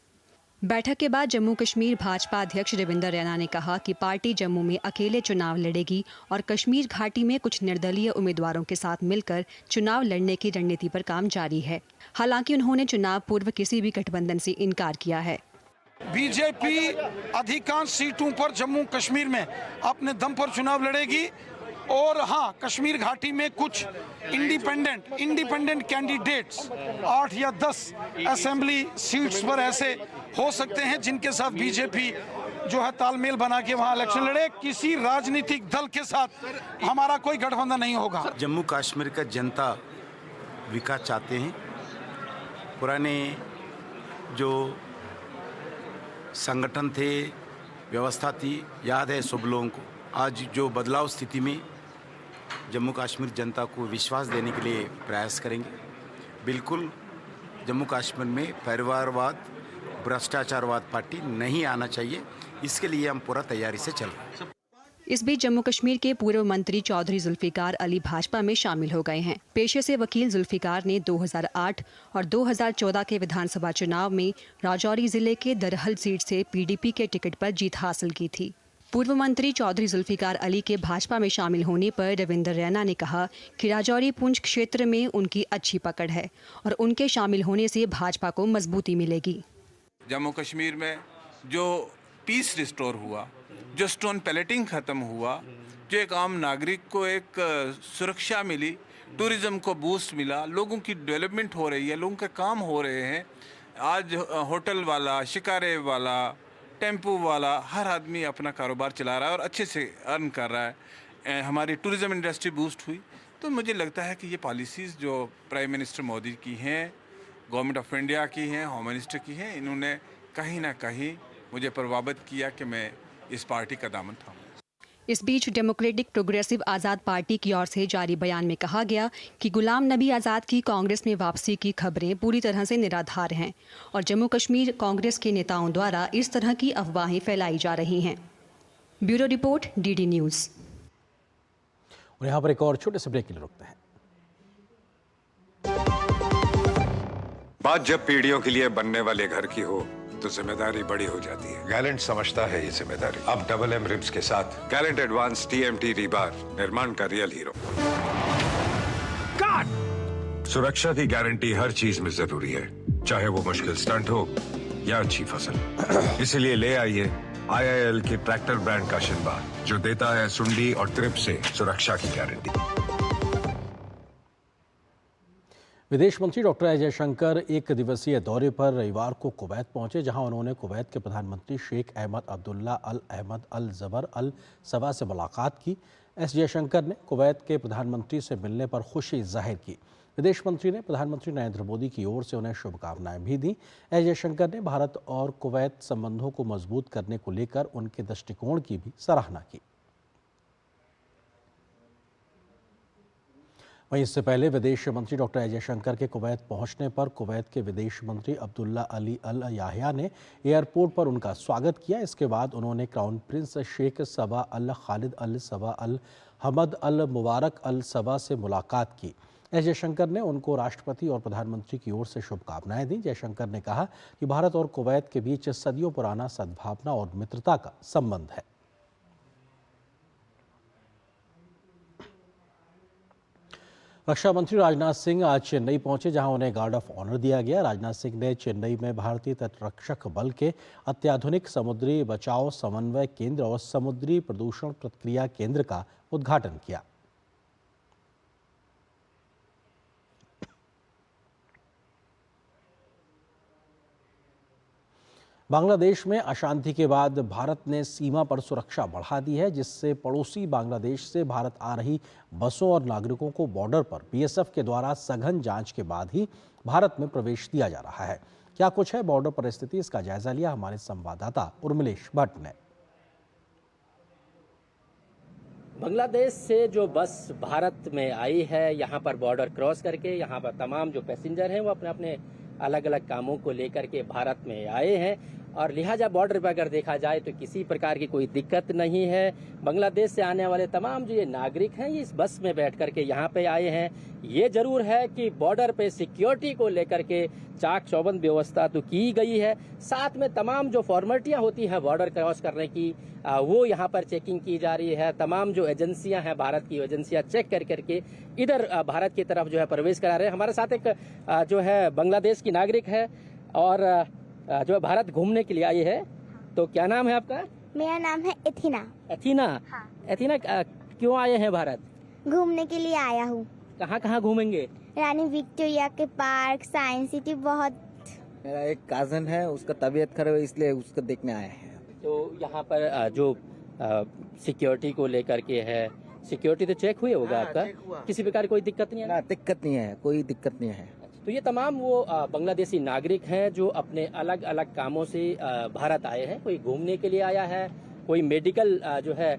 बैठक के बाद जम्मू कश्मीर भाजपा अध्यक्ष रविंदर रैना ने कहा कि पार्टी जम्मू में अकेले चुनाव लड़ेगी और कश्मीर घाटी में कुछ निर्दलीय उम्मीदवारों के साथ मिलकर चुनाव लड़ने की रणनीति पर काम जारी है। हालांकि उन्होंने चुनाव पूर्व किसी भी गठबंधन से इनकार किया है। बीजेपी अधिकांश सीटों पर जम्मू कश्मीर में अपने दम पर चुनाव लड़ेगी और हाँ, कश्मीर घाटी में कुछ इंडिपेंडेंट कैंडिडेट्स 8 या 10 असेंबली सीट्स पर ऐसे हो सकते हैं जिनके साथ बीजेपी जो है तालमेल बना के वहाँ इलेक्शन लड़े। किसी राजनीतिक दल के साथ हमारा कोई गठबंधन नहीं होगा। जम्मू कश्मीर का जनता विकास चाहते हैं। पुराने जो संगठन थे, व्यवस्था थी, याद है सब लोगों को। आज जो बदलाव स्थिति में जम्मू कश्मीर जनता को विश्वास देने के लिए प्रयास करेंगे। बिल्कुल जम्मू कश्मीर में परिवारवाद, भ्रष्टाचारवाद पार्टी नहीं आना चाहिए। इसके लिए हम पूरा तैयारी से चल रहे हैं। इस बीच जम्मू कश्मीर के पूर्व मंत्री चौधरी जुल्फिकार अली भाजपा में शामिल हो गए हैं। पेशे से वकील जुल्फिकार ने 2008 और 2014 के विधानसभा चुनाव में राजौरी जिले के दरहल सीट से पीडीपी के टिकट पर जीत हासिल की थी। पूर्व मंत्री चौधरी जुल्फिकार अली के भाजपा में शामिल होने पर रविंदर रैना ने कहा कि राजौरी पुंछ क्षेत्र में उनकी अच्छी पकड़ है और उनके शामिल होने से भाजपा को मजबूती मिलेगी। जम्मू कश्मीर में जो पीस रिस्टोर हुआ, जो स्टोन पैलेटिंग ख़त्म हुआ, जो एक आम नागरिक को एक सुरक्षा मिली, टूरिज़्म को बूस्ट मिला, लोगों की डेवलपमेंट हो रही है, लोगों के काम हो रहे हैं। आज होटल वाला, शिकारे वाला, टेम्पो वाला, हर आदमी अपना कारोबार चला रहा है और अच्छे से अर्न कर रहा है। हमारी टूरिज़्म इंडस्ट्री बूस्ट हुई। तो मुझे लगता है कि ये पॉलिसीज़ जो प्राइम मिनिस्टर मोदी की हैं, गवर्नमेंट ऑफ इंडिया की हैं, होम मिनिस्टर की हैं, इन्होंने कहीं ना कहीं मुझे प्रभावित किया कि मैं इस पार्टी का दामन थामूं। इस बीच डेमोक्रेटिक प्रोग्रेसिव आज़ाद पार्टी की ओर से जारी बयान में कहा गया कि गुलाम नबी आज़ाद की कांग्रेस में वापसी की खबरें पूरी तरह से निराधार हैं और जम्मू कश्मीर कांग्रेस के नेताओं द्वारा इस तरह की अफवाहें फैलाई जा रही हैं। Bureau report, DD news. और यहाँ पर एक और छोटे से ब्रेक के लिए रुकते हैं। बात जब पीढ़ियों के लिए बनने वाले घर की हो तो जिम्मेदारी बड़ी हो जाती है। गैलेंट समझता है ये जिम्मेदारी। अब डबल एम रिब्स के साथ गैलेंट एडवांस TMT रीबार, निर्माण का रियल हीरो। सुरक्षा की गारंटी हर चीज में जरूरी है, चाहे वो मुश्किल स्टंट हो या अच्छी फसल। इसीलिए ले आइए IIL के ट्रैक्टर ब्रांड का शिनबार, जो देता है सुंडी और ट्रिप से सुरक्षा की गारंटी। विदेश मंत्री डॉक्टर एस जयशंकर एक दिवसीय दौरे पर रविवार को कुवैत पहुंचे, जहां उन्होंने कुवैत के प्रधानमंत्री शेख अहमद अब्दुल्ला अल अहमद अल जबर अल सबा से मुलाकात की। एस जयशंकर ने कुवैत के प्रधानमंत्री से मिलने पर खुशी जाहिर की। विदेश मंत्री ने प्रधानमंत्री नरेंद्र मोदी की ओर से उन्हें शुभकामनाएं भी दी। एस जयशंकर ने भारत और कुवैत संबंधों को मजबूत करने को लेकर उनके दृष्टिकोण की भी सराहना की। वहीं इससे पहले विदेश मंत्री डॉक्टर एस जयशंकर के कुवैत पहुंचने पर कुवैत के विदेश मंत्री अब्दुल्ला अली अल याहिया ने एयरपोर्ट पर उनका स्वागत किया। इसके बाद उन्होंने क्राउन प्रिंस शेख सबा अल खालिद अल सबा अल हमद अल मुबारक अल सबा से मुलाकात की। एस जयशंकर ने उनको राष्ट्रपति और प्रधानमंत्री की ओर से शुभकामनाएं दी। जयशंकर ने कहा कि भारत और कुवैत के बीच सदियों पुराना सद्भावना और मित्रता का संबंध है। रक्षा मंत्री राजनाथ सिंह आज चेन्नई पहुंचे, जहां उन्हें गार्ड ऑफ ऑनर दिया गया। राजनाथ सिंह ने चेन्नई में भारतीय तटरक्षक बल के अत्याधुनिक समुद्री बचाव समन्वय केंद्र और समुद्री प्रदूषण प्रतिक्रिया केंद्र का उद्घाटन किया। बांग्लादेश में अशांति के बाद भारत ने सीमा पर सुरक्षा बढ़ा दी है, जिससे पड़ोसी बांग्लादेश से भारत आ रही बसों और नागरिकों को बॉर्डर पर BSF के द्वारा सघन जांच के बाद ही भारत में प्रवेश दिया जा रहा है। क्या कुछ है बॉर्डर पर स्थिति, इसका जायजा लिया हमारे संवाददाता उर्मिलेश भट्ट ने। बांग्लादेश से जो बस भारत में आई है, यहाँ पर बॉर्डर क्रॉस करके यहाँ पर तमाम जो पैसेंजर हैं वो अपने अपने अलग अलग कामों को लेकर के भारत में आए हैं और लिहाजा बॉर्डर पर अगर देखा जाए तो किसी प्रकार की कोई दिक्कत नहीं है। बांग्लादेश से आने वाले तमाम जो ये नागरिक हैं ये इस बस में बैठ करके यहाँ पे आए हैं। ये जरूर है कि बॉर्डर पे सिक्योरिटी को लेकर के चाक चौबंद व्यवस्था तो की गई है, साथ में तमाम जो फॉर्मेलिटियाँ होती हैं बॉर्डर क्रॉस करने की वो यहाँ पर चेकिंग की जा रही है। तमाम जो एजेंसियां हैं भारत की एजेंसियां चेक कर करके इधर भारत की तरफ जो है प्रवेश करा रहे हैं। हमारे साथ एक जो है बांग्लादेश की नागरिक है और जो भारत घूमने के लिए आई है। तो क्या नाम है आपका? मेरा नाम है एथिना। एथिना? हाँ। एथिना क्यों आए हैं भारत? घूमने के लिए आया हूँ। कहाँ कहाँ घूमेंगे? रानी विक्टोरिया के पार्क, साइंस सिटी। बहुत मेरा एक कजन है, उसका तबीयत खराब है इसलिए उसको देखने आए हैं। तो यहाँ पर जो सिक्योरिटी को लेकर के है, सिक्योरिटी तो चेक हुई होगा आपका? किसी प्रकार कोई दिक्कत नहीं है ना? दिक्कत नहीं है, कोई दिक्कत नहीं है। तो ये तमाम वो बांग्लादेशी नागरिक हैं जो अपने अलग अलग कामों से भारत आए हैं। कोई घूमने के लिए आया है, कोई मेडिकल जो है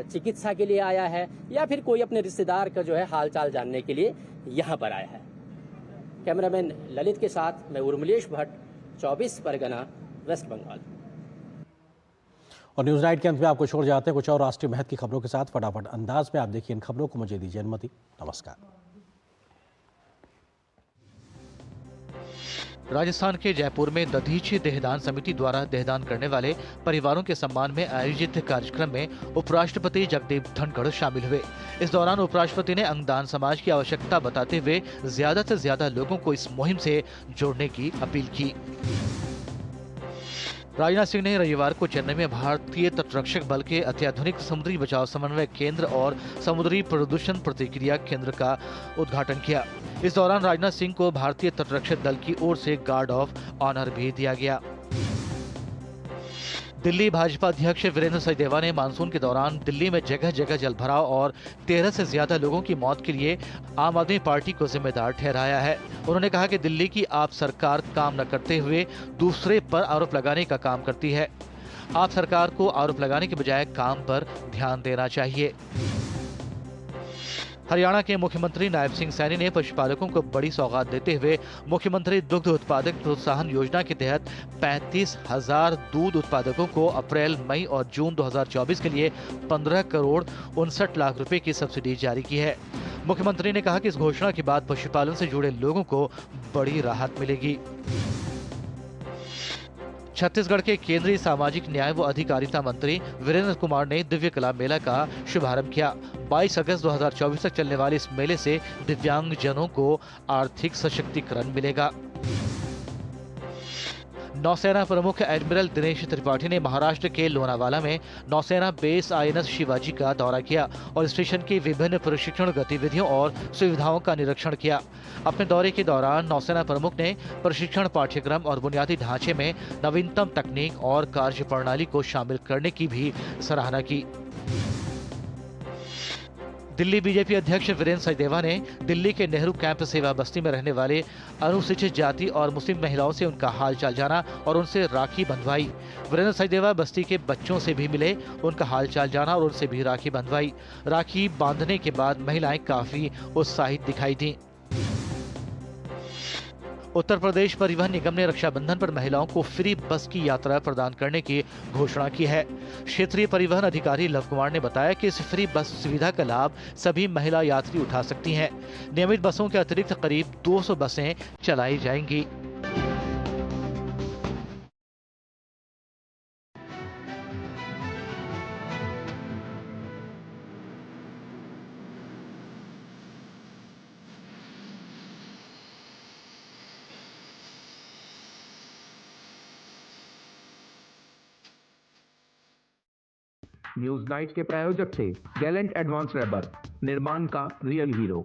चिकित्सा के लिए आया है, या फिर कोई अपने रिश्तेदार का जो है हालचाल जानने के लिए यहाँ पर आया है। कैमरामैन ललित के साथ मैं उर्मिलेश भट्ट, 24 परगना, वेस्ट बंगाल। और न्यूज़ नाइट के अंत में आपको छोड़ जाते हैं कुछ और राष्ट्रीय महत्व की खबरों के साथ। फटाफट अंदाज में आप देखिए इन खबरों को। मुझे दीजिए अनुमति। नमस्कार। राजस्थान के जयपुर में दधीची देहदान समिति द्वारा देहदान करने वाले परिवारों के सम्मान में आयोजित कार्यक्रम में उपराष्ट्रपति जगदीप धनखड़ शामिल हुए। इस दौरान उपराष्ट्रपति ने अंगदान समाज की आवश्यकता बताते हुए ज्यादा से ज्यादा लोगों को इस मुहिम से जोड़ने की अपील की। राजनाथ सिंह ने रविवार को चेन्नई में भारतीय तटरक्षक बल के अत्याधुनिक समुद्री बचाव समन्वय केंद्र और समुद्री प्रदूषण प्रतिक्रिया केंद्र का उद्घाटन किया। इस दौरान राजनाथ सिंह को भारतीय तटरक्षक दल की ओर से गार्ड ऑफ ऑनर भी दिया गया। दिल्ली भाजपा अध्यक्ष वीरेंद्र सचदेवा ने मानसून के दौरान दिल्ली में जगह जगह जलभराव और 13 से ज्यादा लोगों की मौत के लिए आम आदमी पार्टी को जिम्मेदार ठहराया है। उन्होंने कहा कि दिल्ली की आप सरकार काम न करते हुए दूसरे पर आरोप लगाने का काम करती है। आप सरकार को आरोप लगाने के बजाय काम पर ध्यान देना चाहिए। हरियाणा के मुख्यमंत्री नायब सिंह सैनी ने पशुपालकों को बड़ी सौगात देते हुए मुख्यमंत्री दुग्ध उत्पादक प्रोत्साहन योजना के तहत 35,000 दूध उत्पादकों को अप्रैल, मई और जून 2024 के लिए 15 करोड़ 59 लाख रुपए की सब्सिडी जारी की है। मुख्यमंत्री ने कहा कि इस घोषणा के बाद पशुपालन से जुड़े लोगों को बड़ी राहत मिलेगी। छत्तीसगढ़ के केंद्रीय सामाजिक न्याय व अधिकारिता मंत्री वीरेंद्र कुमार ने दिव्य कला मेला का शुभारंभ किया। 22 अगस्त 2024 तक चलने वाले इस मेले से दिव्यांग जनों को आर्थिक सशक्तिकरण मिलेगा। नौसेना प्रमुख एडमिरल दिनेश त्रिपाठी ने महाराष्ट्र के लोनावाला में नौसेना बेस INS शिवाजी का दौरा किया और स्टेशन की विभिन्न प्रशिक्षण गतिविधियों और सुविधाओं का निरीक्षण किया। अपने दौरे के दौरान नौसेना प्रमुख ने प्रशिक्षण पाठ्यक्रम और बुनियादी ढांचे में नवीनतम तकनीक और कार्यप्रणाली को शामिल करने की भी सराहना की। दिल्ली बीजेपी अध्यक्ष वीरेंद्र सचदेवा ने दिल्ली के नेहरू कैंप सेवा बस्ती में रहने वाले अनुसूचित जाति और मुस्लिम महिलाओं से उनका हालचाल जाना और उनसे राखी बंधवाई। वीरेंद्र सचदेवा बस्ती के बच्चों से भी मिले, उनका हालचाल जाना और उनसे भी राखी बंधवाई। राखी बांधने के बाद महिलाएं काफी उत्साहित दिखाई दी। उत्तर प्रदेश परिवहन निगम ने रक्षाबंधन पर महिलाओं को फ्री बस की यात्रा प्रदान करने की घोषणा की है। क्षेत्रीय परिवहन अधिकारी लव कुमार ने बताया कि इस फ्री बस सुविधा का लाभ सभी महिला यात्री उठा सकती हैं। नियमित बसों के अतिरिक्त करीब 200 बसें चलाई जाएंगी। न्यूज नाइट के प्रायोजक थे गैलेंट एडवांस रबर, निर्माण का रियल हीरो।